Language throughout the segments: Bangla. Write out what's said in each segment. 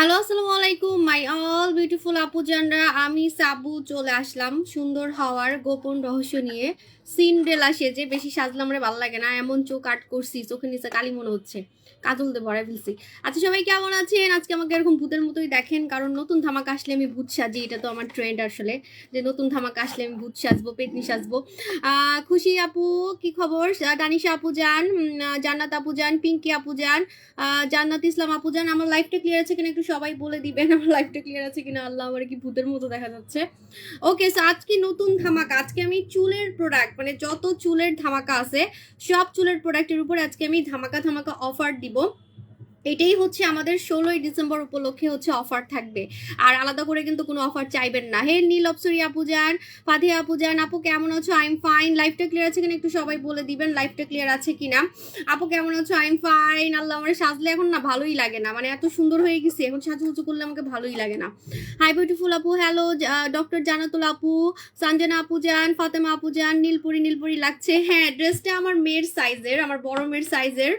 হ্যালো, আসসালামু আলাইকুম মাই অল বিউটিফুল আপুজানরা। আমি সাবু চলে আসলাম সুন্দর হওয়ার গোপন রহস্য নিয়ে। সিন্ড্রেলা সেজে, বেশি সাজলাম রে ভালো লাগে না, এমন চোখ আট করছি, চোখের নিচে কালি মনে হচ্ছে, কাজল দিয়ে ভরে ফেলছি। আচ্ছা, সবাই কেমন আছেন? আজকে আমাকে এরকম ভূতের মতোই দেখেন, কারণ নতুন ধামাকা আসলে আমি ভূত সাজি, এটা তো আমার ট্রেন্ড আসলে, যে নতুন ধামাকা আসলে আমি ভূত সাজবো, পেতনি সাজবো। খুশি আপু কি খবর? দানিশা আপু যান, জান্নাত আপু যান, পিঙ্কি আপু যান, জান্নাত ইসলাম আপু যান। আমার লাইফটা ক্লিয়ার আছে কিনা একটু সবাই বলে দিবেন, আমার লাইফটা ক্লিয়ার আছে কিনা। আল্লাহ, আমার কি ভূতের মতো দেখা যাচ্ছে। ওকে, সো আজকে নতুন ধামাকা, আজকে আমি চুলের প্রোডাক্ট, মানে যত চুলের ধামাকা আছে সব চুলের প্রোডাক্টের উপর আজকে আমি ধামাকা ধামাকা অফার দিব। এটাই হচ্ছে আমাদের 16ই ডিসেম্বর উপলক্ষে হচ্ছে অফার থাকবে, আর আলাদা করে কিন্তু কোনো অফার চাইবেন না। হে নীল অপসরি আপু যান, ফাতিহা আপু যান, আপু কেমন আছো? I am fine. লাইফটা ক্লিয়ার আছে কিনা একটু সবাই বলে দিবেন, লাইফটা ক্লিয়ার আছে কিনা। আপু কেমন আছো? I am fine. আল্লাহ, আমার সাজলে এখন না ভালোই লাগে না, মানে এত সুন্দর হয়ে গেছি এখন, সাজুগুজু করলে আমাকে ভালোই লাগে না। হাই বিউটিফুল আপু, হ্যালো ডক্টর জানাতুল আপু, সঞ্জনা আপু যান, ফাতেমা আপু যান, নীলপুরি নীলপুরি লাগছে। হ্যাঁ, ড্রেসটা আমার মেয়ের সাইজের, আমার বড় মেয়ের সাইজের।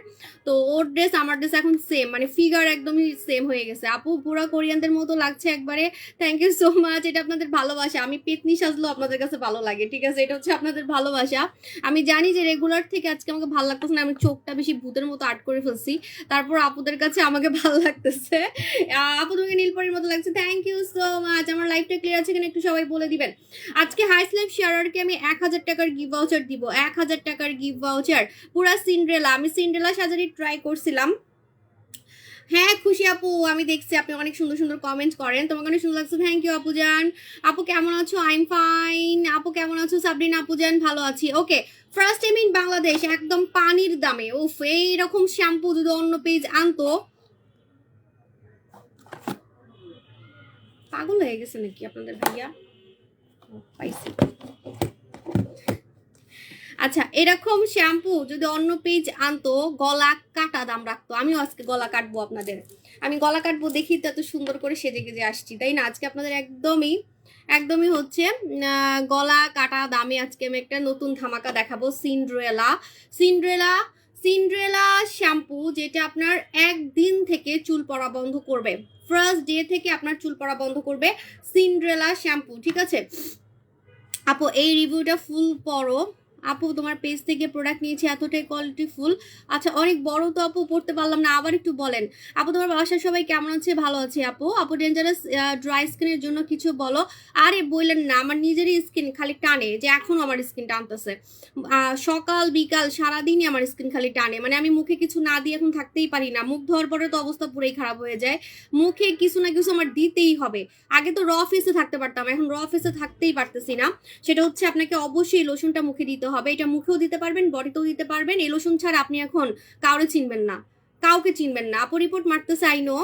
তো ওর ড্রেস আমার ড্রেস এখন সেম, মানে ফিগার একদমই সেম হয়ে গেছে। আপু পুরো কোরিয়ানদের মতো লাগছে একবারে। থ্যাংক ইউ সো মাচ, এটা আপনাদের ভালোবাসা। আমি পেতনি সাজলেও আপনাদের কাছে ভালো লাগে, ঠিক আছে? এটা হচ্ছে আপনাদের ভালোবাসা। আমি জানি যে রেগুলার থেকে আজকে আমাকে ভালো লাগতেছে না, আমি চোখটা বেশি ভূতের মতো আর্ট করে ফেলছি, তারপর আপুদের কাছে আমাকে ভালো লাগতেছে। আপু তোমাকে নীলপরির মতো লাগছে, থ্যাংক ইউ সো মাচ। আমার লাইফটা ক্লিয়ার আছে কিনা একটু সবাই বলে দিবেন। আজকে হাইস লাইফ শেয়ারকে আমি 1000 টাকার গিভ ভাউচার দিব, 1000 টাকার গিভ ভাউচার। পুরা সিন্ড্রেলা, আমি সিন্ড্রেলা সাজারি ট্রাই করছিলাম। হ্যাঁ খুশি আপু, আমি দেখছি আপনি অনেক সুন্দর সুন্দর কমেন্ট করেন, তোমাকে অনেক সুন্দর লাগছে, থ্যাংক ইউ আপু জান। আপু কেমন আছো? I am fine. আপু কেমন আছো? সাবরিনা আপু জান, ভালো আছি। ওকে, ফার্স্ট টাইম ইন বাংলাদেশ একদম পানির দামে, উফ, এইরকম শ্যাম্পু যদি অন্য পেজ আনতো। পাগল হয়ে গেছে নাকি আপনাদের ভাইয়া? পাইছি। আচ্ছা, এরকম শ্যাম্পু যদি অন্য পেজ আনতো, গলা কাটা দাম রাখতো। আমিও আজকে গলা কাটবো আপনাদের, আমি গলা কাটবো দেখি তো এত সুন্দর করে সেজে গেজে আসছি, তাই না? আজকে আপনাদের একদমই একদমই হচ্ছে গলা কাটা দামে আজকে আমি একটা নতুন ধামাকা দেখাবো। সিন্ড্রেলা, সিন্ড্রেলা, সিন্ড্রেলা শ্যাম্পু, যেটা আপনার একদিন থেকে চুল পড়া বন্ধ করবে, ফার্স্ট ডে থেকে আপনার চুল পড়া বন্ধ করবে সিন্ড্রেলা শ্যাম্পু, ঠিক আছে? আপু এই রিভিউটা ফুল পড়ো। আপু তোমার পেজ থেকে প্রোডাক্ট নিয়েছি, এতটাই কোয়ালিটি ফুল। আচ্ছা, অনেক বড় তো আপু, পড়তে পারলাম না, আবার একটু বলেন। আপু তোমার বাসার সবাই কেমন আছে? ভালো আছে আপু। আপু ডেঞ্জারাস ড্রাই স্কিনের জন্য কিছু বলো। আরে বললেন না, আমার নিজেরই স্কিন খালি টানে, যে এখন আমার স্কিন টানতেছে, সকাল বিকাল সারাদিনই আমার স্কিন খালি টানে, মানে আমি মুখে কিছু না দিয়ে এখন থাকতেই পারি না। মুখ ধোয়ার পরে তো অবস্থা পুরোই খারাপ হয়ে যায়, মুখে কিছু না কিছু আমার দিতেই হবে। আগে তো র ফেসে থাকতে পারতাম, এখন র ফেসে থাকতেই পারতেছি না। সেটা হচ্ছে আপনাকে অবশ্যই লোশনটা মুখে দিতে হবে, এটা মুখেও দিতে পারবেন, বডিতেও দিতে পারবেন। এই লোশন ছাড়া আপনি এখন কাউরে চিনবেন না, কাউকে চিনবেন না। আপু রিপোর্ট মারতেছে আইনো,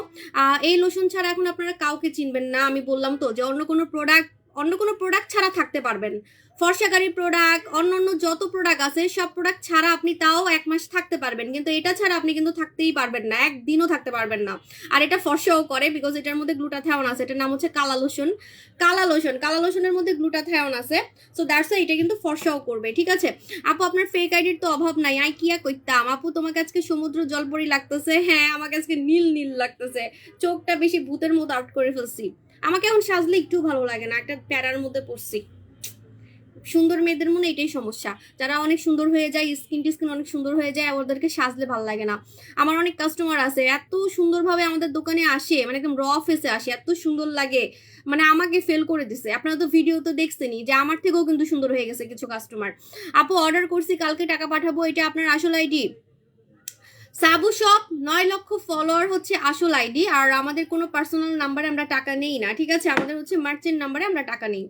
এই লোশন ছাড়া এখন আপনারা কাউকে চিনবেন না। আমি বললাম তো যে অন্য কোনো প্রোডাক্ট ছাড়া থাকতে পারবেন। ফর্সাকারি প্রোডাক্ট, অন্য যত প্রোডাক্ট আছে সব প্রোডাক্ট ছাড়া আপনি তাও 1 মাস থাকতে পারবেন, কিন্তু এটা ছাড়া আপনি কিন্তু থাকতেই পারবেন না, একদিনও থাকতে পারবেন না। আর এটা ফর্সাও করে, বিকজ এটার মধ্যে গ্লুটাথিওন আছে, এটার নাম হচ্ছে কালা লোশন। কালা লোশন, কালা লোশনের মধ্যে গ্লুটাথিওন আছে, সো দ্যাটস এটা কিন্তু ফর্সাও করবে, ঠিক আছে? আপু আপনার ফেক আইডির তো অভাব নাই, আই কিয়া কইতাম। আপু তোমাকে আজকে সমুদ্র জলপরি লাগতেছে। হ্যাঁ, আমাকে আজকে নীল নীল লাগতেছে, চোখটা বেশি ভূতের মতো আউট করে ফেলছি। আমাকে এখন সাজলে একটু ভালো লাগে না, একটা প্যারার মধ্যে পড়ছি। সুন্দর মেয়েদের মনে এটাই সমস্যা, যারা অনেক সুন্দর হয়ে যায়, স্কিন অনেক সুন্দর হয়ে যায়, ওদেরকে সাজলে ভালো লাগে না। আমার অনেক কাস্টমার আছে এত সুন্দরভাবে আমাদের দোকানে আসে, মানে একদম র ফেসে আসে, এত সুন্দর লাগে, মানে আমাকে ফেল করে দিছে। আপনারা তো ভিডিও তো দেখছেনই যে আমার থেকেও কিন্তু সুন্দর হয়ে গেছে কিছু কাস্টমার। আপু অর্ডার করছি, কালকে টাকা পাঠাবো, এটা আপনার আসল আইডি? সাবু শপ 9 লক্ষ ফলোয়ার হচ্ছে আসল আইডি, আর আমাদের কোনো পার্সোনাল নাম্বারে আমরা টাকা নেই না, ঠিক আছে? আমাদের হচ্ছে মার্চেন্ট নাম্বারে আমরা টাকা নেই।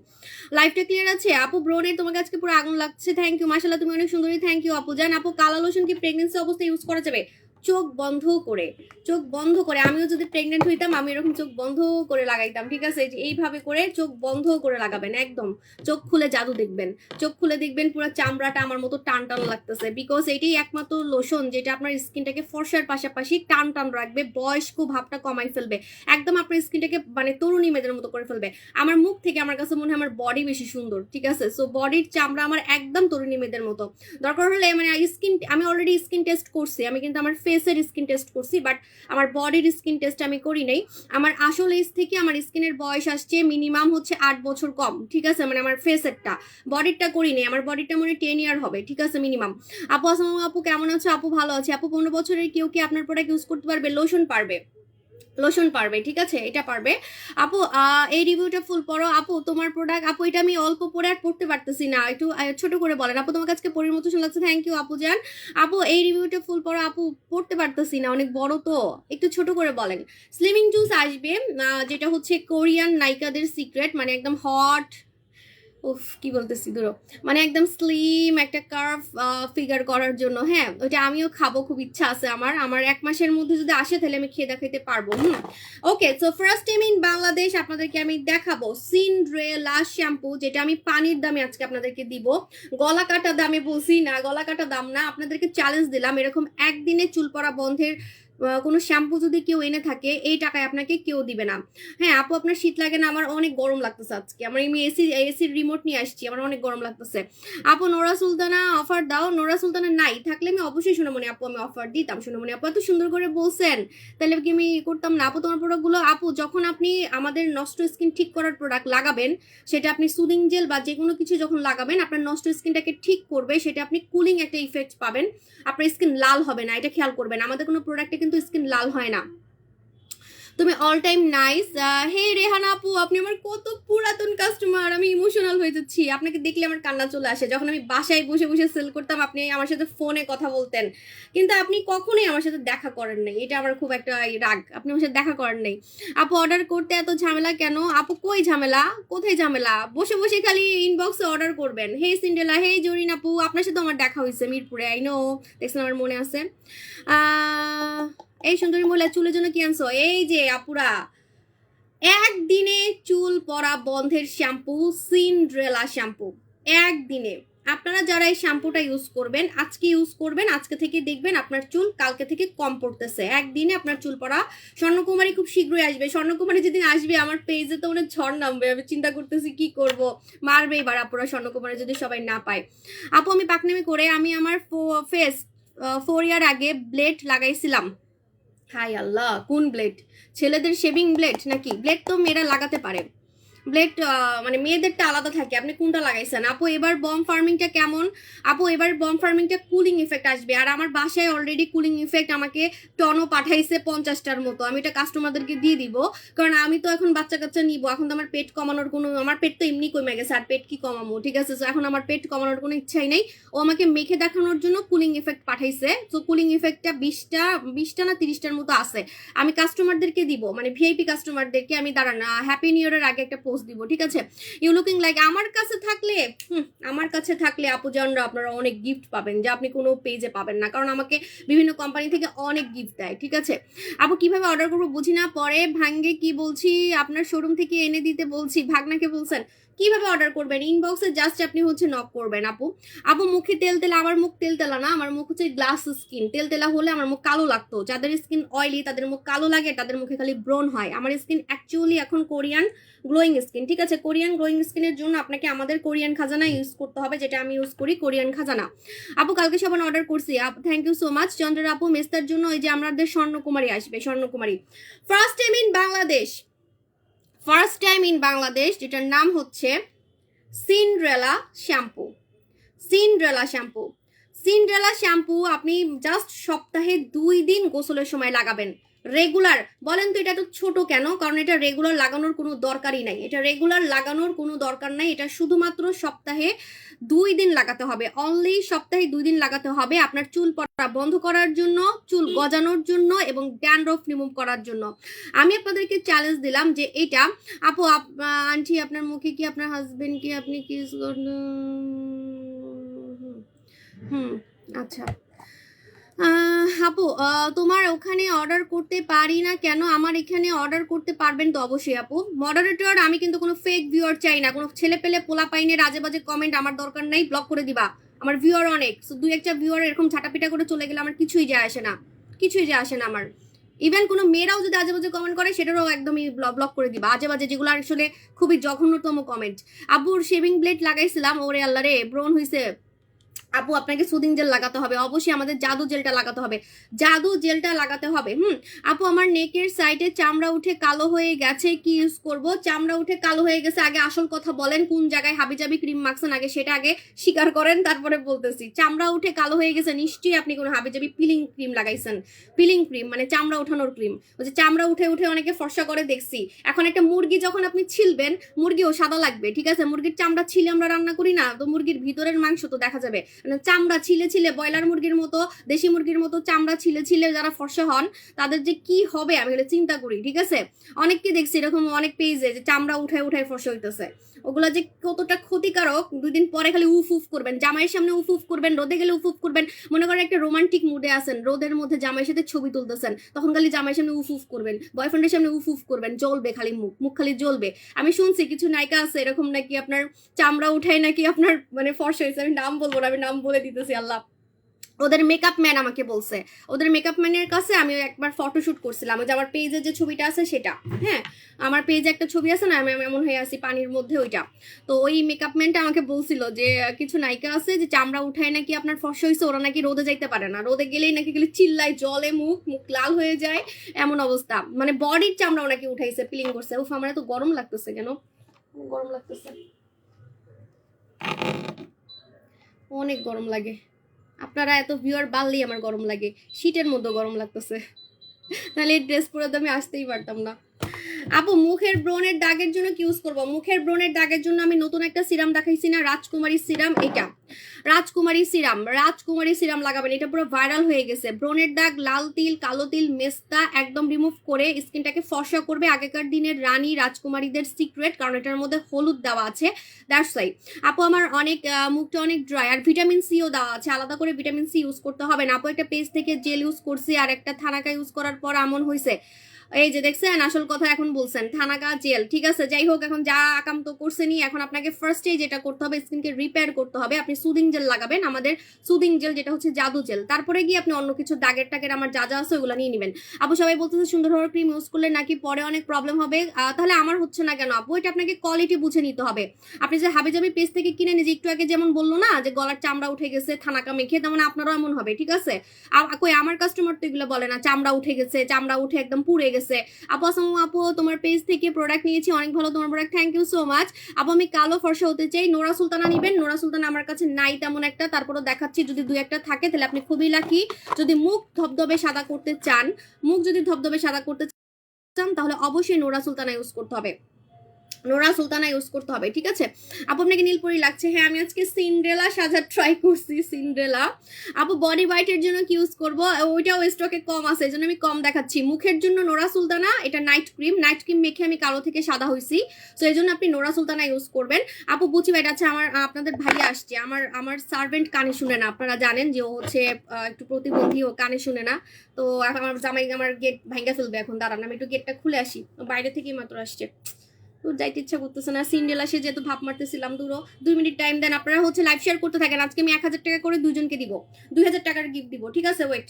লাইফটা ক্লিয়ার আছে? আপু ব্রোনের তোমাকে আজকে পুরো আগুন লাগছে, থ্যাংক ইউ। মাশাআল্লাহ তুমি অনেক সুন্দরী, থ্যাংক ইউ আপু জান। আপু কালা লোশন কি প্রেগনেন্সি অবস্থায় ইউজ করা যাবে? চোখ বন্ধ করে, চোখ বন্ধ করে। আমিও যদি প্রেগনেন্ট হইতাম আমি এরকম চোখ বন্ধ করে লাগাইতাম, ঠিক আছে? যে এইভাবে করে চোখ বন্ধ করে লাগাবেন, একদম চোখ খুলে জাদু দেখবেন। চোখ খুলে দেখবেন পুরো চামড়াটা আমার মতো টান টান লাগতেছে, বিকজ এটাই একমাত্র লোশন যেটা আপনার স্কিনটাকে ফর্সার পাশাপাশি টান টান রাখবে, বয়স্ক ভাবটা কমাই ফেলবে, একদম আপনার স্কিনটাকে মানে তরুণী মেয়েদের মতো করে ফেলবে। আমার মুখ থেকে আমার কাছে মনে হয় আমার বডি বেশি সুন্দর, ঠিক আছে? সো বডির চামড়া আমার একদম তরুণী মেয়েদের মতো। দরকার হলে মানে স্কিন, আমি অলরেডি স্কিন টেস্ট করছি, আমি কিন্তু আমার ফেসের স্কিন টেস্ট করছি, বাট আমার বডির স্কিন টেস্ট আমি করি নাই। আমার আসল এজ থেকে আমার স্কিনের বয়স আসছে মিনিমাম হচ্ছে 8 বছর কম, ঠিক আছে, মানে আমার ফেসেরটা, বডিরটা করি নাই, আমার বডিটা মনে 10 ইয়ার হবে, ঠিক আছে, মিনিমাম। আপু আসসালামু আপু, কেমন আছো আপু? ভালো আছে আপু। 15 বছরের কেউ কি আপনার প্রোডাক্ট ইউজ করতে পারবে? লোশন পারবে, লোশন পারবে, ঠিক আছে, এটা পারবে। আপু এই রিভিউটা ফুল পড়ো আপু। তোমার প্রোডাক্ট আপু, এটা আমি অল্প পরে আর পড়তে পারতেছি না, একটু ছোট করে বলেন আপু। তোমার কাছে পরির মতো লাগছে, থ্যাংক ইউ আপু জান। আপু এই রিভিউটা ফুল পড়ো আপু, পড়তে পারতেছি না, অনেক বড় তো, একটু ছোট করে বলেন। স্লিমিং জুস আসবে, যেটা হচ্ছে কোরিয়ান নায়িকাদের সিক্রেট, মানে একদম হট, উফ কি বলতেছি ধরো, মানে একদম স্লিম একটা কার্ভ ফিগার করার জন্য। হ্যাঁ, ওইটা আমিও খাবো, খুব ইচ্ছা আছে আমার। আমার 1 মাসের মধ্যে যদি আসে তাহলে আমি খেয়ে দেখাইতে পারবো। Okay, so first time in Bangladesh আপনাদেরকে আমি দেখাবো সিনড্রেলা শ্যাম্পু, যেটা আমি পানির দামে আজকে আপনাদেরকে দিব। গলা কাটা দামে বলছি না, গলা কাটা দাম না, আপনাদেরকে চ্যালেঞ্জ দিলাম, এরকম একদিনে চুল পড়া বন্ধের কোনো শ্যাম্পু যদি কেউ এনে থাকে এই টাকায় আপনাকে কেউ দিবে না। হ্যাঁ আপু, আপনার শীত লাগে না? আমার অনেক গরম লাগতেছে আজকে, আমার আমি এসির রিমোট নিয়ে আসছি, আমার অনেক গরম লাগতেছে। আপু নোরা সুলতানা অফার দাও। নোরা সুলতানা নাই, থাকলে আমি অবশ্যই সোনামণি আপু আমি অফার দিতাম। সোনামণি আপু এত সুন্দর করে বলছেন, তাহলে কি আমি করতাম না? আপু তোমার প্রোডাক্টগুলো আপু, যখন আপনি আমাদের নষ্ট স্কিন ঠিক করার প্রোডাক্ট লাগাবেন, সেটা আপনি সুদিং জেল বা যে কোনো কিছু যখন লাগাবেন আপনার নষ্ট স্কিনটাকে ঠিক করবে, সেটা আপনি কুলিং একটা ইফেক্ট পাবেন, আপনার স্কিন লাল হবে না, এটা খেয়াল করবেন। আমাদের কোনো প্রোডাক্টে কিন্তু স্কিন লাল হয় না। তুমি অল টাইম নাইস। হে রেহানা আপু, আপনি আমার কত পুরাতন কাস্টমার, আমি ইমোশনাল হয়ে যাচ্ছি, আপনাকে দেখলে আমার কান্না চলে আসে। যখন আমি বাসায় বসে বসে সেল করতাম আপনি আমার সাথে ফোনে কথা বলতেন, কিন্তু আপনি কখনোই আমার সাথে দেখা করেন নাই, এটা আমার খুব একটা রাগ, আপনি আমার সাথে দেখা করেন নাই। আপু অর্ডার করতে এত ঝামেলা কেন? আপু কই ঝামেলা, কোথায় ঝামেলা? বসে বসে খালি ইনবক্সে অর্ডার করবেন। হে সিন্ডেলা, হে জরিন আপু, আপনার সাথে আমার দেখা হয়েছে মিরপুরে, আই নো, দেখছেন, আমার মনে আছে। এই সুন্দরী মহিলা, চুলের জন্য কি আনছো? এই যে আপুরা, একদিনে চুল পড়া বন্ধের শ্যাম্পু, সিনড্রেলা শ্যাম্পু, একদিনে। আপনারা যারা এই শ্যাম্পুটা ইউজ করবেন, আজকে ইউজ করবেন, আজকে থেকে দেখবেন আপনার চুল কালকে থেকে কম পড়তেছে, একদিনে আপনার চুল পড়া। স্বর্ণকুমারী খুব শীঘ্রই আসবে, স্বর্ণকুমারী যেদিন আসবে আমার পেজে তো অনেক ঝড় নামবে, আমি চিন্তা করতেছি কি করব, মারবে এবার আপুরা স্বর্ণকুমারী যদি সবাই না পায়। আপু আমি পাকনামি করে আমি আমার ফেস 4 ইয়ার আগে ব্লেড লাগাইছিলাম। হাই আল্লাহ, কোন ব্লেড? ছেলেদের শেভিং ব্লেড নাকি? ব্লেড তো মেয়েরা লাগাতে পারে, ব্লেড মানে মেয়েদেরটা আলাদা থাকে, আপনি কোনটা লাগাইছেন? আপু এবার বম ফার্মিংটা কেমন? আপু এবার বম ফার্মিংটা কুলিং ইফেক্ট আসবে, আর আমার বাসায় অলরেডি কুলিং ইফেক্ট আমাকে টনও পাঠাইছে 50টার মতো, আমি এটা কাস্টমারদেরকে দিয়ে দিব, কারণ আমি তো এখন বাচ্চা কাচ্চা নিব, এখন তো আমার পেট কমানোর কোনো, আমার পেট তো এমনি কমে গেছে, আর পেট কি কমাবো, ঠিক আছে, তো এখন আমার পেট কমানোর কোনো ইচ্ছাই নেই। ও আমাকে মেখে দেখানোর জন্য কুলিং ইফেক্ট পাঠাইছে, তো কুলিং ইফেক্টটা 20টা না 30টার মতো আছে, আমি কাস্টমারদেরকে দিব, মানে ভিআইপি কাস্টমারদেরকে আমি দাঁড়ান হ্যাপি নিউ ইয়ারের আগে একটা পোস্ট দিব, ঠিক আছে। ইউ লুকিং লাইক, আমার কাছে থাকলে আমার কাছে থাকলে আপু জানরা আপনারা অনেক গিফট পাবেন, যা আপনি কোনো পেজে পাবেন না, কারণ আমাকে বিভিন্ন কোম্পানি থেকে অনেক গিফট দেয়, ঠিক আছে। আপু কিভাবে অর্ডার করবো বুঝি না, পরে ভাঙ্গে কি বলছি, আপনার শোরুম থেকে এনে দিতে বলছি, ভাগনাকে বলছেন কিভাবে অর্ডার করবেন? ইনবক্সে জাস্ট আপনি হচ্ছে নক করবেন। আপু আপু মুখে তেল তেলা, আমার মুখ তেল তেলা না, আমার মুখ হচ্ছে গ্লাস স্কিন, তেল তেলা হলে আমার মুখ কালো লাগতো, যাদের স্কিন অয়েলি তাদের মুখ কালো লাগে, তাদের মুখে খালি ব্রন হয়। আমার স্কিন অ্যাকচুয়ালি এখন কোরিয়ান গ্লোয়িং স্কিন, ঠিক আছে। কোরিয়ান গ্লোয়িং স্কিনের জন্য আপনাকে আমাদের কোরিয়ান খাজানা ইউজ করতে হবে, যেটা আমি ইউজ করি, কোরিয়ান খাজানা। আপু কালকে সবাই অর্ডার করছি, থ্যাংক ইউ সো মাচ। চন্দ্রের আপু মেস্তার জন্য ওই যে আমাদের স্বর্ণকুমারী আসবে, Swarnakumari first time in Bangladesh, first time in Bangladesh, যেটার নাম হচ্ছে Cinderella shampoo. Cinderella shampoo, Cinderella shampoo আপনি জাস্ট সপ্তাহে 2 দিন গোসলের সময় লাগাবেন রেগুলার। বলেন তো এটা তো ছোট কেন? কারণ এটা রেগুলার লাগানোর কোনো দরকারই নাই, এটা রেগুলার লাগানোর কোনো দরকার নাই, এটা শুধুমাত্র সপ্তাহে 2 দিন লাগাতে হবে, অনলি সপ্তাহে 2 দিন লাগাতে হবে, আপনার চুল পড়া বন্ধ করার জন্য, চুল গজানোর জন্য এবং ড্যান্ড্রফ রিমুভ করার জন্য। আমি আপনাদেরকে চ্যালেঞ্জ দিলাম যে এটা আপু আন্টি আপনার মুখে কি আপনার হাজবেন্ড কি আপনি কিস আচ্ছা আপু তোমার ওখানে অর্ডার করতে পারি না কেন? আমার এখানে অর্ডার করতে পারবেন তো অবশ্যই আপু। মডারেটর আমি কিন্তু কোনো ফেক ভিউয়ার চাই না, কোনো ছেলে পেলে পোলা পাইনে আজে বাজে কমেন্ট আমার দরকার নাই, ব্লক করে দিবা। আমার ভিউয়ার অনেক, দুই একটা ভিউয়ার এরকম ঝাঁটাপিটা করে চলে গেলে আমার কিছুই যায় আসে না, কিছুই যায় আসে না আমার। ইভেন কোনো মেয়েরাও যদি আজে বাজে কমেন্ট করে সেটারও একদমই ব্লক করে দিবা, আজে বাজে যেগুলো আসলে খুবই জঘন্যতম কমেন্ট। আব্বুর শেভিং ব্লেড লাগাইছিলাম, ওরে আল্লাহ রে ব্রন হইছে, আপু আপনাকে সুদিং জেল লাগাতে হবে, অবশ্যই আমাদের জাদু জেলটা লাগাতে হবে, জাদু জেলটা লাগাতে হবে। আপু আমার নেকের সাইডে চামড়া উঠে কালো হয়ে গেছে, কি ইউজ করব? চামড়া উঠে কালো হয়ে গেছে, আগে আসল কথা বলেন, কোন জায়গায় হাবিজাবি ক্রিম মাখছেন আগে সেটা আগে স্বীকার করেন, তারপরে বলতেছি। চামড়া উঠে কালো হয়ে গেছে, নিশ্চয়ই আপনি কোনো হাবিজাবি পিলিং ক্রিম লাগাইছেন। পিলিং ক্রিম মানে চামড়া ওঠানোর ক্রিম, ওই যে চামড়া উঠে উঠে অনেকে ফর্সা করে দেখছি। এখন একটা মুরগি যখন আপনি ছিলবেন, মুরগিও সাদা লাগবে, ঠিক আছে? মুরগির চামড়া ছিলে আমরা রান্না করি না, তো মুরগির ভিতরের মাংস তো দেখা যাবে। মানে চামড়া ছিলে ছিলে ব্রয়লার মুরগির মতো, দেশি মুরগির মতো চামড়া ছিলে ছিলে যারা ফর্সা হন তাদের যে কি হবে আমি চিন্তা করি, ঠিক আছে? অনেককে দেখছি এরকম অনেক পেজে যে চামড়া উঠায় উঠায় ফর্সা হইতেছে, ওগুলা যে কতটা ক্ষতিকারক। 2 দিন পরে খালি উফ উফ করবেন, জামাইয়ের সামনে উফ উফ করবেন, রোদে গেলে উফ উফ করবেন। মনে করেন একটা রোমান্টিক মুডে আছেন, রোদের মধ্যে জামাইয়ের সাথে ছবি তুলতেছেন, তখন খালি জামাইয়ের সামনে উফ উফ করবেন, বয়ফ্রেন্ডের সামনে উফ উফ করবেন, জ্বলবে খালি মুখ, মুখ খালি জ্বলবে। আমি শুনছি কিছু নায়িকা আছে এরকম নাকি আপনার চামড়া উঠায় নাকি আপনার মানে ফর্সা হয়েছে। আমি নাম বলবো না, আমি নাম বলে দিতেছি আল্লাহ। ওদের মেকআপ ম্যান আমাকে বলছে, ওদের মেকআপ ম্যানের কাছে আমি একবার ফটোশুট করছিলাম, যে আমার পেজে যে ছবিটা আছে সেটা, হ্যাঁ আমার পেজে একটা ছবি আছে না, আমি এমন হয়ে আছি পানির মধ্যে, ওইটা। তো ওই মেকআপ ম্যানটা আমাকে বলছিল যে কিছু নায়িকা আছে যে চামড়া উঠায় নাকি আপনার ফর্সা হয়েছে, ওরা নাকি রোদে যাইতে পারে না, রোদে গেলেই নাকি গেলে চিল্লায়, জলে মুখ মুখ লাল হয়ে যায়, এমন অবস্থা। মানে বডির চামড়াও নাকি উঠাইছে, পিলিং করছে। উফ আমার এত গরম লাগতেছে কেন, গরম লাগতেছে, অনেক গরম লাগে। আপনারা এত ভিউয়ার বাড়লেই আমার গরম লাগে, শীতের মধ্যে গরম লাগতেছে, তাহলে এই ড্রেস পরে তো আমি আসতেই পারতাম না। আপু মুখের ব্রণের দাগের জন্য কি ইউজ করবো? মুখের ব্রণের দাগের জন্য আমি নতুন একটা সিরাম দেখাইছি না, রাজকুমারী সিরাম, এটা রাজকুমারী সিরাম, রাজকুমারী সিরাম লাগাবেন, এটা পুরো ভাইরাল হয়ে গেছে। ব্রণের দাগ, লাল তিল, কালো তিল, মেস্তা একদম রিমুভ করে স্কিনটাকে ফর্সা করবে। আগেকার দিনের রানী রাজকুমারীদের সিক্রেট, কারণ এটার মধ্যে হলুদ দেওয়া আছে, দ্যাটস ওয়াই। আপু আমার অনেক মুখটা অনেক ড্রাই, আর ভিটামিন সিও দেওয়া আছে, আলাদা করে ভিটামিন সি ইউজ করতে হবে না। আপু একটা পেজ থেকে জেল ইউজ করছি, আর একটা থানাকা ইউজ করার পর এমন হয়েছে, এই যে দেখছেন আসল কথা এখন বলছেন, থানাকা জেল, ঠিক আছে? যাই হোক, এখন যা আকাম তো করছেনই, এখন আপনাকে ফার্স্টে যেটা করতে হবে স্কিনকে রিপেয়ার করতে হবে। আপনি সুদিং জেল লাগাবেন, আমাদের সুদিং জেল যেটা হচ্ছে জাদু জেল, তারপরে গিয়ে আপনি অন্য কিছু দাগের টাগের আমার যা যা আছে ওগুলো নিয়ে নেবেন। আপু সবাই বলতেছে সুন্দর হওয়ার ক্রিম ইউজ করলে নাকি পরে অনেক প্রবলেম হবে, তাহলে আমার হচ্ছে না কেন আপু? এটা আপনাকে কোয়ালিটি বুঝে নিতে হবে। আপনি যে হাবিজাবি পেজ থেকে কিনে নিজে একটু আগে যেমন বললো না যে গলার চামড়া উঠে গেছে থানাকা মেখে, তেমন আপনারও এমন হবে, ঠিক আছে? কই আমার কাস্টমার তো এগুলো বলে না চামড়া উঠে গেছে, চামড়া উঠে একদম পুড়ে গেছে। আপু আসসালামু আপু, তোমার পেজ থেকে প্রোডাক্ট নিয়েছি, অনেক ভালো তোমার product, thank you so much. আপু আমি কালো ফর্সা হতে চাই, নোরা সুলতানা নিবেন? নোরা সুলতানা আমার কাছে নাই তেমন একটা, তারপরও দেখাচ্ছি, যদি 2-1টা থাকে তাহলে আপনি খুবই লাকি। যদি মুখ ধবধবে সাদা করতে চান, মুখ যদি ধবধবে সাদা করতে চান তাহলে অবশ্যই নোরা সুলতানা ইউজ করতে হবে, নোরা সুলতানা ইউজ করতে হবে, ঠিক আছে? আপু আপনাকে নীলপরি লাগছে। হ্যাঁ আমি আজকে সিন্ড্রেলা সাজার ট্রাই করছি, সিন্ড্রেলা। আপু বডি হোয়াইটের জন্য কি ইউজ করবো? ওইটাও স্টকে কম আছে, এই জন্য আমি কম দেখাচ্ছি। মুখের জন্য নোরা সুলতানা, এটা নাইট ক্রিম, নাইট ক্রিম মেখে আমি কালো থেকে সাদা হয়েছি, তো এই জন্য আপনি নোরা সুলতানা ইউজ করবেন। আপু বুচি ভাইটা আছে, আপনাদের ভাইয়া আসছে, আমার সার্ভেন্ট কানে শুনে না, আপনারা জানেন যে ও হচ্ছে একটু প্রতিবন্ধী, ও কানে শুনে না, তো আমার জামাই আমার গেট ভাঙ্গা ফেলবে এখন, দাঁড়ান আমি একটু গেটটা খুলে আসি, বাইরে থেকেই মাত্র আসছে, তোর যাইতে ইচ্ছা করতেছে না। সিন্ডেলা সে যেহেতু ভাব মারতেছিলাম, দূরও 2 মিনিট টাইম দেন। আপনারা হচ্ছে লাইভ শেয়ার করতে থাকেন, আজকে আমি 1000 টাকা করে দুজনকে দিব, 2000 টাকার গিফট দিব, ঠিক আছে? ওয়েট,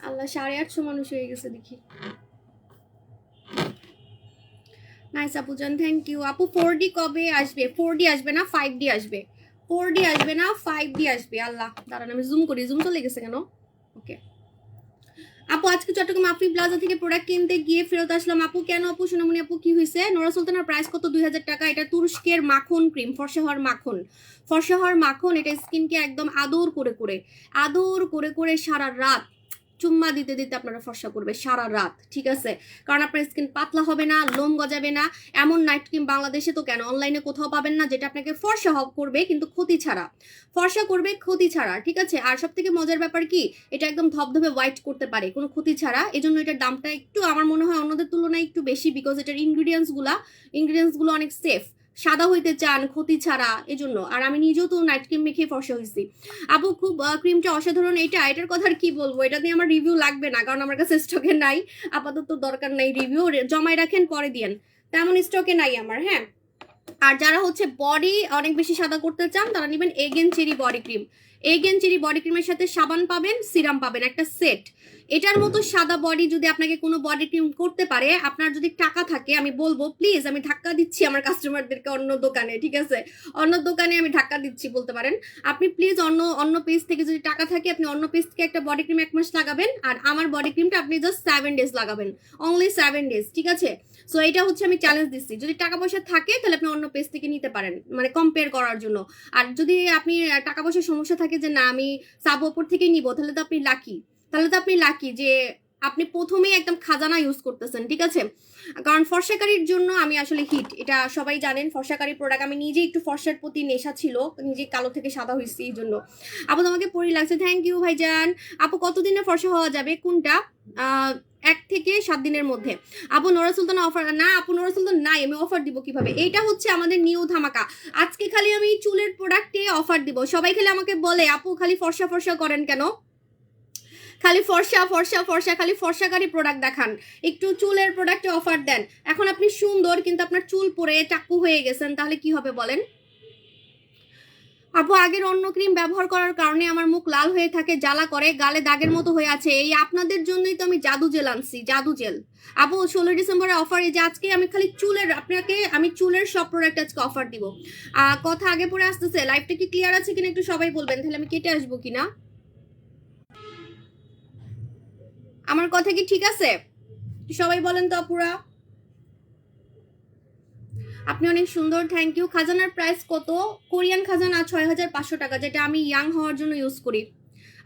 আল্লাহ 850 মানুষ হয়ে গেছে দেখি। নাইস আপু জান, থ্যাংক ইউ। আপু 4D কবে আসবে? 4D আসবে না, 5D আসবে। 4D আসবে না, 5D আসবে। আল্লাহ দাঁড়ান আমি জুম করি, জুম চলে গেছে কেন? ওকে আপু আজকে চট্টগ্রাম আফি প্লাজা থেকে প্রোডাক্ট কিনতে গিয়ে ফেরত আসলাম। আপু কেন আপু? সোনামণি আপু কি হয়েছে? নোরা সুলতানার প্রাইস কত? 2000 টাকা। এটা তুরস্কের মাখন ক্রিম, ফর্সা হওয়ার মাখন, ফর্সা হওয়ার মাখন। এটা স্কিনকে একদম আদর করে করে, আদর করে করে সারা রাত চুম্মা দিতে দিতে আপনারা ফর্সা করবে সারা রাত, ঠিক আছে? কারণ আপনার স্কিন পাতলা হবে না, লোম গজাবে না। এমন নাইট ক্রিম বাংলাদেশে তো কেন অনলাইনে কোথাও পাবেন না যেটা আপনাকে ফর্সা করবে কিন্তু ক্ষতি ছাড়া, ফর্সা করবে ক্ষতি ছাড়া, ঠিক আছে? আর সব থেকে মজার ব্যাপার কি, এটা একদম ধবধবে হোয়াইট করতে পারে কোনো ক্ষতি ছাড়া। এই জন্য এটার দামটা একটু আমার মনে হয় অন্যদের তুলনায় একটু বেশি, বিকজ এটার ইনগ্রিডিয়েন্টস গুলো অনেক সেফ, সাদা হইতে চান ক্ষতি ছাড়া, এজন্য। আর আমি নিজেও তো নাইট ক্রিম মেখে ফর্সা হয়েছি। আপু খুব ক্রিমটা অসাধারণ। এটার কথা আর কি বলবো, এটা দিয়ে আমার রিভিউ লাগবে না, কারণ আমার কাছে স্টকে নাই, আপাতত দরকার নাই রিভিউ, জমায় রাখেন পরে দিয়েন, তেমন স্টকে নাই আমার। হ্যাঁ, আর যারা হচ্ছে বডি অনেক বেশি সাদা করতে চান তারা নেবেন again cherry body cream. Again cherry body ক্রিমের সাথে সাবান পাবেন, সিরাম পাবেন, একটা সেট। এটার মতো সাদা বডি যদি আপনাকে কোনো বডি ক্রিম করতে পারে, আপনার যদি টাকা থাকে, আমি বলবো প্লিজ, আমি ধাক্কা দিচ্ছি আমার কাস্টমারদেরকে অন্য দোকানে, ঠিক আছে, অন্য দোকানে আমি ধাক্কা দিচ্ছি বলতে পারেন, আপনি প্লিজ অন্য পেজ থেকে যদি টাকা থাকে আপনি অন্য পেজ থেকে একটা বডি ক্রিম 1 মাস লাগাবেন, আর আমার বডি ক্রিমটা আপনি জাস্ট 7 ডেজ লাগাবেন, অনলি 7 ডেজ, ঠিক আছে। সো এটা হচ্ছে আমি চ্যালেঞ্জ দিচ্ছি, যদি টাকা পয়সা থাকে তাহলে আপনি অন্য পেজ থেকে নিতে পারেন, মানে কম্পেয়ার করার জন্য। আর যদি আপনি টাকা পয়সার সমস্যা থাকে যে না আমি সাব ওপর থেকেই নিব, তাহলে তো আপনি লাকি যে আপনি প্রথমেই একদম খাজানা ইউজ করতেছেন, ঠিক আছে। কারণ ফর্সাকারির জন্য আমি আসলে হিট, এটা সবাই জানেন, ফর্সাকারি প্রোডাক্ট, আমি নিজে একটু ফর্সার প্রতি নেশা ছিল, নিজে কালো থেকে সাদা হয়েছি এই জন্য। আপু তোমাকে পরি লাগছে, থ্যাংক ইউ ভাইজান। আপু কতদিনে ফর্সা হওয়া যাবে কোনটা? 1 থেকে 7 দিনের মধ্যে। আপু নোরা সুলতান অফার না, আপু নোরা সুলতান নাই, আমি অফার দিব কিভাবে? এইটা হচ্ছে আমাদের নিউ ধামাকা, আজকে খালি আমি চুলের প্রোডাক্টে অফার দিব। সবাই খালি আমাকে বলে আপু খালি ফর্সা ফর্সা করেন কেন, খালি ফর্সা ফর্সা ফর্সা, খালি ফর্সাকারী প্রোডাক্ট দেখান, একটু চুলের প্রোডাক্টে অফার দেন। এখন আপনি সুন্দর কিন্তু আপনার চুল পরে টাকু হয়ে গেছেন, তাহলে কি হবে বলেন? আপু আগের অন্য ক্রিম ব্যবহার করার কারণে আমার মুখ লাল হয়ে থাকে, জ্বালা করে, গালে দাগের মতো হয়ে আছে, এই আপনাদের জন্যই তো আমি জাদু জেল আনছি, জাদু জেল। আপু 16 ডিসেম্বরে অফার, এই যে আজকে আমি খালি চুলের, আপনাকে আমি চুলের সব প্রোডাক্ট আজকে অফার দিব। কথা আগে পরে আসতেছে, লাইফটা কি ক্লিয়ার আছে কিনা একটু সবাই বলবেন, তাহলে আমি কেটে আসবো কিনা। আমার কথা কি ঠিক আছে সবাই বলেন তো আপুরা। আপনি অনেক সুন্দর, থ্যাংক ইউ। খাজানার প্রাইস কত? কোরিয়ান খাজানা 6500 টাকা, যেটা আমি ইয়াং হওয়ার জন্য ইউজ করি,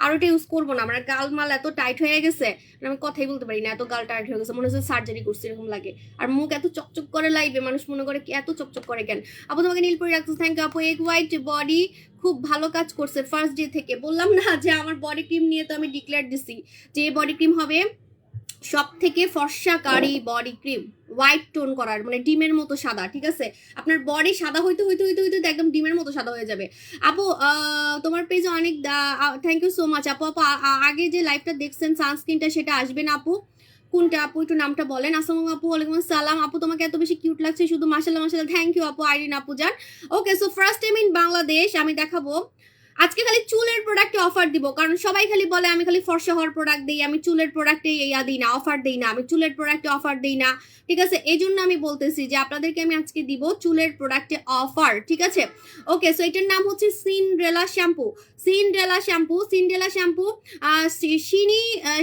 আর ওটা ইউজ করবো না, আমার গাল মাল এত টাইট হয়ে গেছে, আমি কথাই বলতে পারি না, এত গাল টাইট হয়ে গেছে, মনে হচ্ছে সার্জারি করছি এরকম লাগে। আর মুখ এত চকচক করে লাইভে, মানুষ মনে করে কি এত চকচক করে কেন। আপু তোমাকে নীল পরে রাখছো, থ্যাংক ইউ আপু। এগ হোয়াইট বডি খুব ভালো কাজ করছে ফার্স্ট ডে থেকে, বললাম না যে আমার বডি ক্রিম নিয়ে তো আমি ডিক্লেয়ার দিছি যে বডি ক্রিম হবে সব থেকে ফর্সাকারী বডি ক্রিম, হোয়াইট টোন করার, মানে ডিমের মতো সাদা, ঠিক আছে। আপনার বডি সাদা হইতে হইতে হইতে হইতে একদম ডিমের মতো সাদা হয়ে যাবে। আপু তোমার পেজে অনেক থ্যাংক ইউ সো মাচ আপু। আপু আগে যে লাইভটা দেখছেন সানস্ক্রিনটা, সেটা আসবে না আপু? কোনটা আপু একটু নামটা বলেন। আসসালামু আপু। ওয়ালাইকুম আসসালাম আপু, তোমাকে এত বেশি কিউট লাগছে শুধু, মাশাআল্লাহ মাশাআল্লাহ, থ্যাংক ইউ আপু আইরিন আপু যান। Okay, so first time in Bangladesh আমি দেখাবো আজকে খালি চুলের প্রোডাক্টে অফার দিব, কারণ সবাই খালি বলে আমি খালি ফর্সা হওয়ার প্রোডাক্ট দিই, আমি চুলের প্রোডাক্টে ইয়া দিই না, অফার দিই না, আমি চুলের প্রোডাক্টে অফার দিই না, ঠিক আছে। এই জন্য আমি বলতেছি যে আপনাদেরকে আমি আজকে দিব চুলের প্রোডাক্টে অফার, ঠিক আছে। ওকে, সো এটার নাম হচ্ছে Cinderella shampoo, Cinderella shampoo, Cinderella shampoo.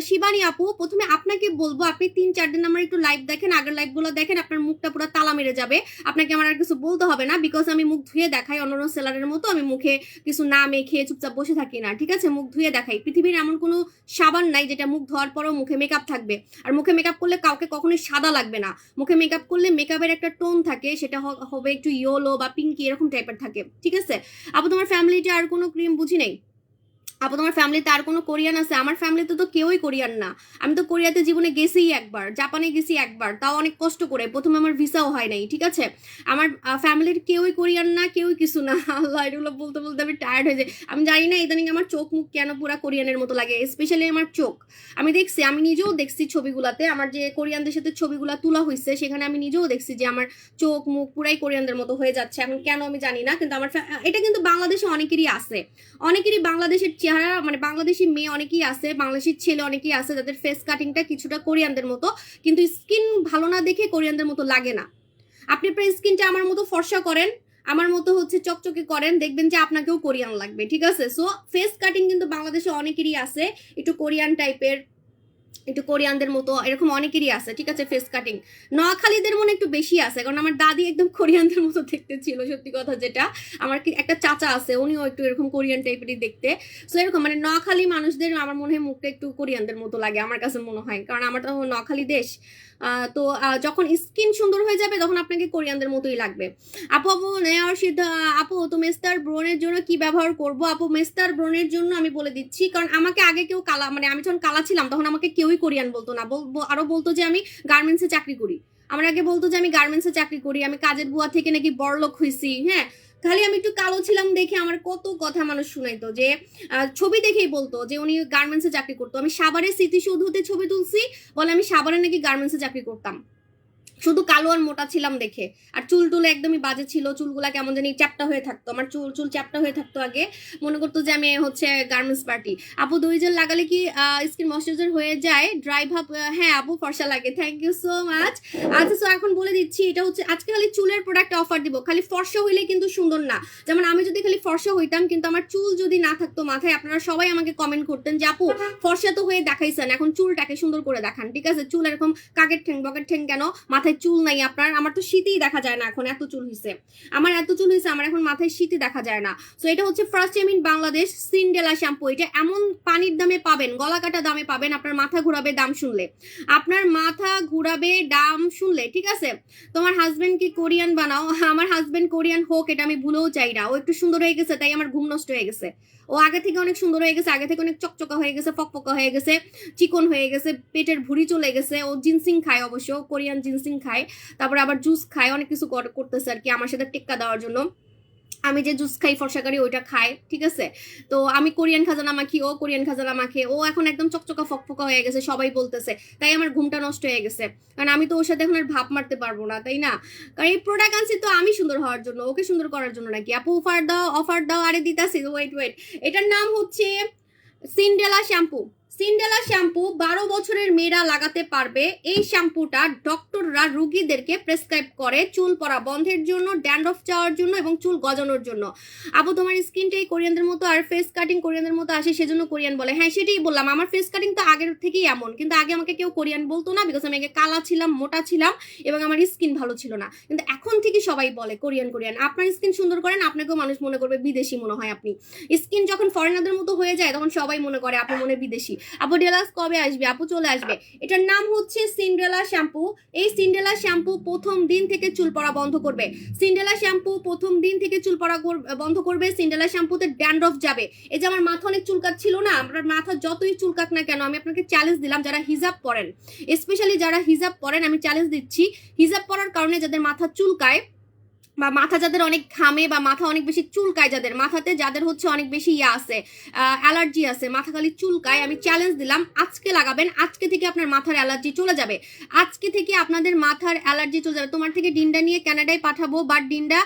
Shivani আপু, প্রথমে আপনাকে বলবো আপনি 3-4 দিন আমার একটু লাইভ দেখেন, আগের লাইভগুলো দেখেন, আপনার মুখটা পুরো তালা মেরে যাবে, আপনাকে আমার আর কিছু বলতে হবে না, বিকজ আমি মুখ ধুয়ে দেখাই, অন্যান্য সেলারের মতো আমি মুখে কিছু না মেখে চুপচাপ বসে থাকি না, ঠিক আছে, মুখ ধুয়ে দেখাই। পৃথিবীর এমন কোনো সাবান নাই যেটা মুখ ধোয়ার পরেও মুখে মেকআপ থাকবে, আর মুখে মেকআপ করলে কাউকে কখনোই সাদা লাগবে না। মুখে মেকআপ করলে মেকআপের একটা টোন থাকে, সেটা হবে একটু ইয়েলো বা পিঙ্কি এরকম টাইপের থাকে, ঠিক আছে। আপু তোমার ফ্যামিলিতে আর কোনো ক্রিম বুঝি নেই? আপু তোমার ফ্যামিলিতে আর কোনো কোরিয়ান আছে? আমার ফ্যামিলিতে তো কেউই কোরিয়ান না, আমি তো কোরিয়াতে জীবনে গেছি একবার, জাপানে গেছি একবার, তাও অনেক কষ্ট করে, প্রথমে আমার ভিসাও হয় নাই, ঠিক আছে। আমার ফ্যামিলির কেউই কোরিয়ান না, কেউই কিছু না। আল্লাহ, এগুলো বলতে বলতে আমি টায়ার্ড হয়ে যাই। আমি জানি না ইদানিং আমার চোখ মুখ কেন পুরা কোরিয়ানের মতো লাগে, স্পেশালি আমার চোখ। আমি দেখছি, আমি নিজেও দেখছি ছবিগুলাতে, আমার যে কোরিয়ানদের সাথে ছবিগুলা তোলা হয়েছে সেখানে আমি নিজেও দেখছি যে আমার চোখ মুখ পুরাই কোরিয়ানদের মতো হয়ে যাচ্ছে, এখন কেন আমি জানি না। কিন্তু আমার এটা কিন্তু বাংলাদেশে অনেকেরই আছে, অনেকেরই বাংলাদেশের চেহারা, মানে বাংলাদেশি মেয়ে অনেকেই আছে, বাংলাদেশের ছেলে অনেকেই আছে যাদের ফেস কাটিংটা কিছুটা কোরিয়ানদের মতো, কিন্তু স্কিন ভালো না দেখে কোরিয়ানদের মতো লাগে না। আপনি আপনার স্কিনটা আমার মতো ফর্সা করেন, আমার মতো হচ্ছে চকচকে করেন, দেখবেন যে আপনাকেও কোরিয়ান লাগবে, ঠিক আছে। সো ফেস কাটিং কিন্তু বাংলাদেশে অনেকেরই আছে, একটু কোরিয়ান টাইপের, একটু কোরিয়ানদের মতো এরকম অনেকেরই আছে, ঠিক আছে, ফেস কাটিং। নোয়াখালীদের মনে একটু বেশি আছে, কারণ আমার দাদি একদম কোরিয়ানদের মতো দেখতে ছিল, সত্যি কথা যেটা। আমার একটা চাচা আছে, উনিও একটু এরকম কোরিয়ান টাইপেরই দেখতে। সো এরকম মানে নোয়াখালী মানুষদের আমার মনে হয় মুখটা একটু কোরিয়ানদের মতো লাগে, আমার কাছে মনে হয়, কারণ আমার তো নোয়াখালী দেশ। তো যখন স্কিন সুন্দর হয়ে যাবে তখন আপনাকে কোরিয়ানদের মতোই লাগবে। আপু আপু নেওয়ার আপু তো মেস্টার ব্রনের জন্য কি ব্যবহার করব? আপু মেস্টার ব্রনের জন্য আমি বলে দিচ্ছি, কারণ আমাকে আগে কেউ কালা, মানে আমি যখন কালা ছিলাম তখন আমাকে কেউই কোরিয়ান বলতো না, আরো বলতো যে আমি গার্মেন্টসে চাকরি করি। আমার আগে বলতো যে আমি গার্মেন্টসে চাকরি করি, আমি কাজের বুয়া থেকে নাকি বড়লোক হয়েছি। হ্যাঁ, খালি আমি একটু কালো ছিলাম দেখে আমার কত কথা মানুষ শুনাইতো, যে ছবি দেখেই বলতো যে উনি গার্মেন্টসে চাকরি করতো। আমি সাভারের স্মৃতিসৌধ হতে ছবি তুলছি, বলে আমি সাভারে নাকি গার্মেন্টসে চাকরি করতাম, শুধু কালো আর মোটা ছিলাম দেখে। আর চুল টুল একদমই বাজে ছিল, চুলগুলা কেমন জানি চ্যাপটা হয়ে থাকতো, আমার চুল চুল চ্যাপটা হয়ে থাকতো আগে, মনে করতো যে আমি হচ্ছে গার্মেন্টস পার্টি। আপু দই জেল লাগালে কি স্কিন ময়শ্চারাইজার হয়ে যায়, ড্রাই ভাব? হ্যাঁ আপু, ফর্সা লাগে। Thank you so much. আচ্ছা, সো এখন বলে দিচ্ছি, এটা হচ্ছে আজকে খালি চুলের প্রোডাক্ট অফার দিব, খালি ফর্সা হইলে কিন্তু সুন্দর না। যেমন আমি যদি খালি ফর্সা হইতাম কিন্তু আমার চুল যদি না থাকতো মাথায়, আপনারা সবাই আমাকে কমেন্ট করতেন যে আপু ফর্সা তো হয়ে দেখাইছেন, এখন চুলটাকে সুন্দর করে দেখান। ঠিক আছে, চুল এরকম কাকের ঠ্যাং বকের ঠ্যাং কেন, মাথায় চুল নাই আপনার? আমার তো শীতই দেখা যায় না এখন, এত চুল হয়েছে আমার, এত চুল হয়েছে আমার, এখন মাথায় শীতই দেখা যায় না। সো এটা হচ্ছে first time in Bangladesh Cinderella shampoo. এটা এমন পানির দামে পাবেন, গলা কাটা দামে পাবেন, আপনার মাথা ঘুরাবে দাম শুনলে, আপনার মাথা ঘুরাবে দাম শুনলে। ঠিক আছে, তোমার হাজবেন্ড কি কোরিয়ান বানাও? আমার হাজবেন্ড কোরিয়ান হোক, এটা আমি ভুলেও চাই না। ও একটু সুন্দর হয়ে গেছে তাই আমার ঘুম নষ্ট হয়ে গেছে। ও আগে থেকে অনেক সুন্দর হয়ে গেছে, আগে থেকে অনেক চকচকা হয়ে গেছে, ফকফকা হয়ে গেছে, চিকন হয়ে গেছে, পেটের ভুঁড়ি চলে গেছে। ও জিনসিং খায়, অবশ্য কোরিয়ান জিনসিং খায়, তারপরে আবার জুস খায়, অনেক কিছু করতেছে আর কি আমার সাথে টেক্কা দেওয়ার জন্য। আমি যে জুস খাই ফর্সাকারি ওইটা খায়। ঠিক আছে, তো আমি কোরিয়ান খাজানা মাখি, ও কোরিয়ান খাজানা মাখে, ও এখন একদম চকচকা ফকফকা হয়ে গেছে, সবাই বলতেছে, তাই আমার ঘুমটা নষ্ট হয়ে গেছে। কারণ আমি তো ওর সাথে এখন আর ভাব মারতে পারবো না, তাই না? কারণ এই প্রোডাক্ট আনছি তো আমি সুন্দর হওয়ার জন্য, ওকে সুন্দর করার জন্য নাকি? আপু অফার দাও, অফার দাও। আরে দিতাছি, ওয়েট ওয়েট। এটার নাম হচ্ছে সিন্ডেলা শ্যাম্পু। সিন্ডেলা শ্যাম্পু 12 বছরের মেয়েরা লাগাতে পারবে। এই শ্যাম্পুটা ডক্টররা রোগীদেরকে প্রেসক্রাইব করে চুল পড়া বন্ধের জন্য, ড্যান্ড্রফ যাওয়ার জন্য এবং চুল গজানোর জন্য। আপু তোমার স্কিনটাই কোরিয়ানদের মতো আর ফেস কাটিং কোরিয়ানদের মতো আসে, সেজন্য কোরিয়ান বলে। হ্যাঁ সেটাই বললাম, আমার ফেস কাটিং তো আগের থেকেই এমন, কিন্তু আগে আমাকে কেউ কোরিয়ান বলতো না, বিকজ আমি আগে কালা ছিলাম, মোটা ছিলাম এবং আমার স্কিন ভালো ছিল না। কিন্তু এখন থেকে সবাই বলে কোরিয়ান কোরিয়ান। আপনার স্কিন সুন্দর করেন, আপনাকেও মানুষ মনে করবে বিদেশি মনে হয় আপনি। স্কিন যখন ফরেনারদের মতো হয়ে যায় তখন সবাই মনে করে আপু মনে বিদেশি। আপু ডেলাস কবে আসবে? আপু চলে আসবে। এটার নাম হচ্ছে সিন্ড্রেলা শ্যাম্পু। এই সিন্ড্রেলা শ্যাম্পু প্রথম দিন থেকে চুল পড়া বন্ধ করবে। সিন্ড্রেলা শ্যাম্পু প্রথম দিন থেকে চুল পড়া বন্ধ করবে। সিন্ড্রেলা শ্যাম্পুতে ড্যান্ড্রফ যাবে। এই যে আমার মাথা অনেক চুলকাত ছিল না, আপনার মাথা যতই চুলকাক না কেন, আমি আপনাকে চ্যালেঞ্জ দিলাম, যারা হিজাব পরেন, স্পেশালি যারা হিজাব পরেন, আমি চ্যালেঞ্জ দিচ্ছি, হিজাব পরার কারণে যাদের মাথা চুলকায় বা মাথা যাদের অনেক ঘামে বা মাথা অনেক বেশি চুলকায়, যাদের মাথাতে যাদের হচ্ছে অনেক বেশি আছে, অ্যালার্জি আছে, মাথা খালি চুলকায়, আমি চ্যালেঞ্জ দিলাম আজকে লাগাবেন, আজকে থেকে আপনার মাথার অ্যালার্জি চলে যাবে। আজকে থেকে আপনাদের মাথার অ্যালার্জি চলে যাবে। তোমার থেকে ডিন্ডা নিয়ে কানাডায় পাঠাবো, বাট ডিন্ডা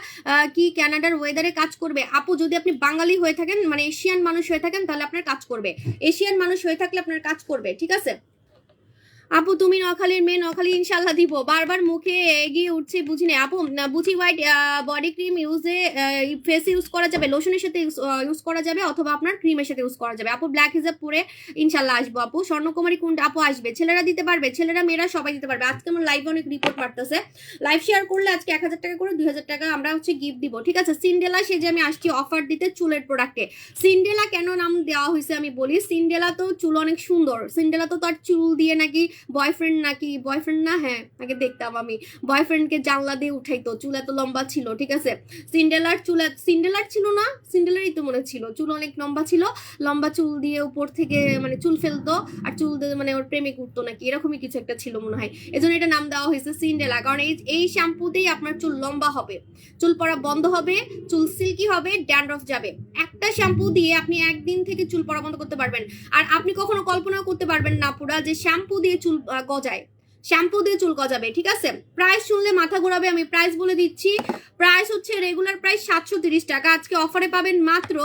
কি কানাডার ওয়েদারে কাজ করবে? আপু যদি আপনি বাঙালি হয়ে থাকেন, মানে এশিয়ান মানুষ হয়ে থাকেন, তাহলে আপনার কাজ করবে। এশিয়ান মানুষ হয়ে থাকলে আপনার কাজ করবে। ঠিক আছে আপু, তুমি নখালির মেয়ে, নখালি ইনশাল্লাহ দিব। বারবার মুখে এগিয়ে উঠছে, বুঝি না আপু। বুঝি হোয়াইট বডি ক্রিম ইউজে ফেসে ইউজ করা যাবে, লোশনের সাথে ইউজ করা যাবে, অথবা আপনার ক্রিমের সাথে ইউজ করা যাবে। আপু ব্ল্যাক হিজাব পরে ইনশাল্লাহ আসবো। আপু স্বর্ণকুমারী কোনটা আপু আসবে? ছেলেরা দিতে পারবে, ছেলেরা মেয়েরা সবাই দিতে পারবে। আজকে আমার লাইভে অনেক রিপোর্ট মারতেছে, লাইভ শেয়ার করলে আজকে 1000 টাকা করে 2000 টাকা আমরা হচ্ছে গিফট দিব। ঠিক আছে, সিন্ডেলা সে যে আমি আসছি অফার দিতে চুলের প্রোডাক্টে। সিন্ডেলা কেন নাম দেওয়া হয়েছে আমি বলি। সিন্ডেলা তো চুল অনেক সুন্দর, সিন্ডেলা তো তার চুল দিয়ে নাকি বয়ফ্রেন্ড, নাকি বয়ফ্রেন্ড না, হ্যাঁ আগে দেখতাম আমি, বয়ফ্রেন্ডকে জানলা দিয়ে উঠাইতো, চুল এত লম্বা ছিল। ঠিক আছে, সিন্ডেলার চুল, সিন্ডেলার ছিল না, সিন্ডেলারই তো মনে ছিল, চুল অনেক লম্বা ছিল, লম্বা চুল দিয়ে উপর থেকে মানে চুল ফেলতো আর চুল দিয়ে মানে ওর প্রেমিক উঠতো নাকি, এরকমই কিছু একটা ছিল মনে হয়, এজন্য এটা নাম দেওয়া হয়েছে সিন্ডেলা। কারণ এই শ্যাম্পুতেই আপনার চুল লম্বা হবে, চুল পড়া বন্ধ হবে, চুল সিল্কি হবে, ড্যান্ড্রফ যাবে। একটা শ্যাম্পু দিয়ে আপনি একদিন থেকে চুল পড়া বন্ধ করতে পারবেন। আর আপনি কখনো কল্পনাও করতে পারবেন না পুরা যে শ্যাম্পু দিয়ে চুল গজায়, শ্যাম্পু দিয়ে চুল গজাবে। ঠিক আছে, প্রাইস শুনলে মাথা ঘোরাবে, আমি প্রাইস বলে দিচ্ছি। প্রাইস হচ্ছে রেগুলার প্রাইস 730 টাকা, আজকে অফারে পাবেন মাত্র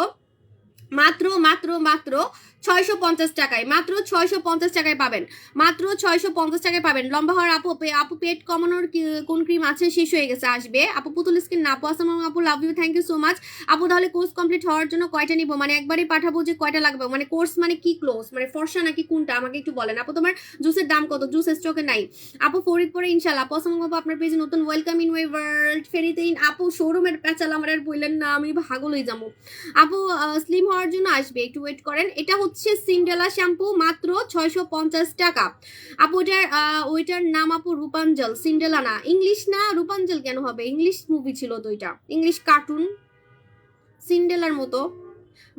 মাত্র মাত্র মাত্র 650 টাকায়, মাত্র 650 টাকায় পাবেন, মাত্র 650 টাকায় পাবেন। লম্বা হওয়ার আপু, আপু পেট কমানোর কোন ক্রিম আছে? শেষ হয়ে গেছে, আসবে। আপু পুতুল স্কিন না আপু, আসসালাম আপু, love you, thank you so much. আপু তাহলে কোর্স কমপ্লিট হওয়ার জন্য কয়টা নিব, মানে একবারই পাঠাবো যে কয়টা লাগবে, মানে কোর্স মানে কি ক্লোজ, মানে ফর্সা নাকি কোনটা আমাকে একটু বলেন। আপু তোমার জুসের দাম কত? জুস স্টকে নাই আপু, ফরিদপুরে ইনশাল্লাহ। আপু আসসালাম আপু, আপনার পেজে নতুন, ওয়েলকাম ইন ওয়াই ওয়ার্ল্ড ফেরিতে আপু, শোরুমের পেঁচাল আমার আর বললেন না, আমি ভাগল হয়ে যাবো। আপু স্লিম হওয়ার জন্য আসবে, একটু ওয়েট করেন। এটা হচ্ছে সিন্ডেলা শ্যাম্পু, মাত্র 650 টাকা। আপু ওইটার নাম আপু রূপাঞ্জল, সিন্ডেলা না, ইংলিশ না, রূপাঞ্জল কেন হবে? ইংলিশ মুভি ছিল তো, এটা ইংলিশ কার্টুন, সিন্ডেলার মতো।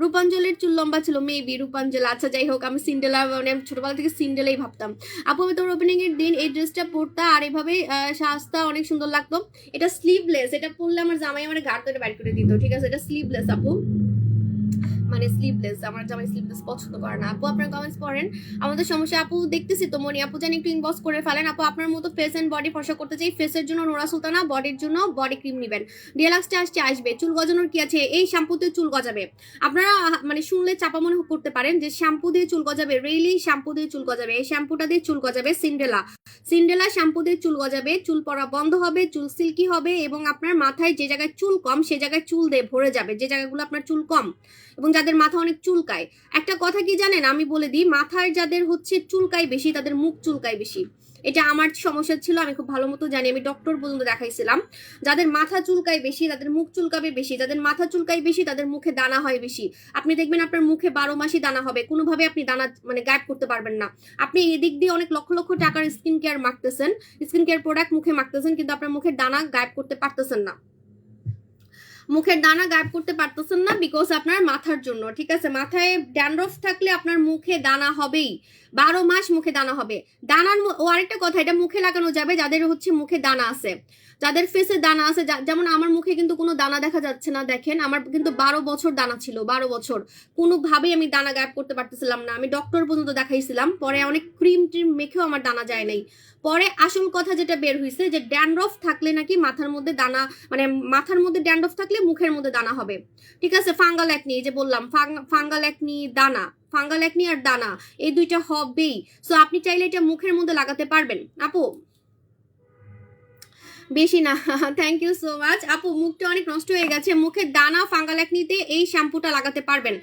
রূপাঞ্জলের চুল লম্বা ছিল, মেবি রূপাঞ্জল। আচ্ছা যাই হোক, আমি সিন্ডেলা মানে সছোটবেলা থেকে সিন্ডেলাই ভাবতাম। আপু আমি তোর ওপেনিং এর দিন এই ড্রেসটা পরতা আর এভাবে সাজতা, অনেক সুন্দর লাগতো। এটা স্লিভলেস, এটা পরলে আমার জামাই আমার ঘাড় ধরে বাইর করে দিত, ঠিক আছে? এটা স্লিভলেস আপু, মানে স্লিভলেস। আমার জামাই স্লিভলেস পছন্দ করে না। আপু আপনার কমেন্টস পড়েন, আমাদের সমস্যা আপু দেখতেছি তো। মনি আপু জানি একটু ইনবক্স করে ফেলেন। আপু আপনার মতো ফেস এন্ড বডি ফর্সা করতে চাই, ফেসের জন্য নোরা সুলতানা, বডির জন্য বডি ক্রিম নেবেন। ডিএলএক্সটা আসবে। চুল গজানোর কি আছে, এই শ্যাম্পুতে চুল গজাবে। আপনারা মানে শুনলে চাপা মনে করতে পারেন যে শ্যাম্পু দিয়ে চুল গজাবে, রিয়েলি শ্যাম্পু দিয়ে চুল গজাবে। এই শ্যাম্পুটা দিয়ে চুল গজাবে, সিন্ডেলা শ্যাম্পু দিয়ে চুল গজাবে। চুল পড়া বন্ধ হবে, চুল সিল্কি হবে, এবং আপনার মাথায় যে জায়গায় চুল কম সে জায়গায় চুল দিয়ে ভরে যাবে, যে জায়গাগুলো আপনার চুল কম এবং যাদের মাথা অনেক চুলকায়। একটা কথা কি জানেন, আমি বলে দিই, মাথায় যাদের হচ্ছে চুলকায় বেশি তাদের মুখ চুলকায় বেশি। এটা আমার সমস্যা ছিল, আমি খুব ভালো মতো জানি, আমি ডক্টর পর্যন্ত দেখাইছিলাম। যাদের মাথা চুলকায় বেশি তাদের মুখ চুলকাবে বেশি, যাদের মাথা চুলকায় বেশি তাদের মুখে দানা হয় বেশি। আপনি দেখবেন আপনার মুখে 12 মাসই দানা হবে, কোনোভাবে আপনি দানা মানে গায়েব করতে পারবেন না। আপনি এদিক দিয়ে অনেক লক্ষ লক্ষ টাকার স্কিন কেয়ার মাখতেছেন, স্কিন কেয়ার প্রোডাক্ট মুখে মাখতেছেন, কিন্তু আপনার মুখের দানা গায়েব করতে পারতেছেন না। মুখের দানা গায়েব করতে পারতেছেন না বিকজ আপনার মাথার জন্য, ঠিক আছে? মাথায় ড্যান্ড্রফ থাকলে আপনার মুখে দানা হবেই, 12 মাস মুখে দানা হবে। দানার ও আরেকটা কথা, এটা মুখে লাগানো যাবে যাদের হচ্ছে মুখে দানা আছে, যাদের ফেসে দানা আছে। যেমন আমার মুখে কিন্তু কোনো দানা দেখা যাচ্ছে না, দেখেন আমার কিন্তু 12 বছর দানা ছিল, 12 বছর কোনোভাবেই আমি দানা গায়েব করতে পারতেছিলাম না। আমি ডক্টর পর্যন্ত দেখাইছিলাম, পরে অনেক ক্রিম ট্রিম মেখেও আমার দানা যায় নাই। পরে আসল কথা যেটা বের হয়েছে যে ড্যান্ড্রফ থাকলে নাকি মাথার মধ্যে দানা, মানে মাথার মধ্যে ড্যান্ড্রফ থাকলে মুখের মধ্যে দানা হবে, ঠিক আছে? ফাঙ্গাল একনি, এই যে বললাম ফাঙ্গাল একনি দানা, ফাঙ্গাল একনি আর দানা এই দুইটা হবেই। সো আপনি চাইলে এটা মুখের মধ্যে লাগাতে পারবেন আপু, বেশি না। থ্যাংক ইউ সো মাচ আপু, মুখটা অনেক নষ্ট হয়ে গেছে। মুখের দানা ফাঙ্গাল একনিতে এই শ্যাম্পুটা লাগাতে পারবেন।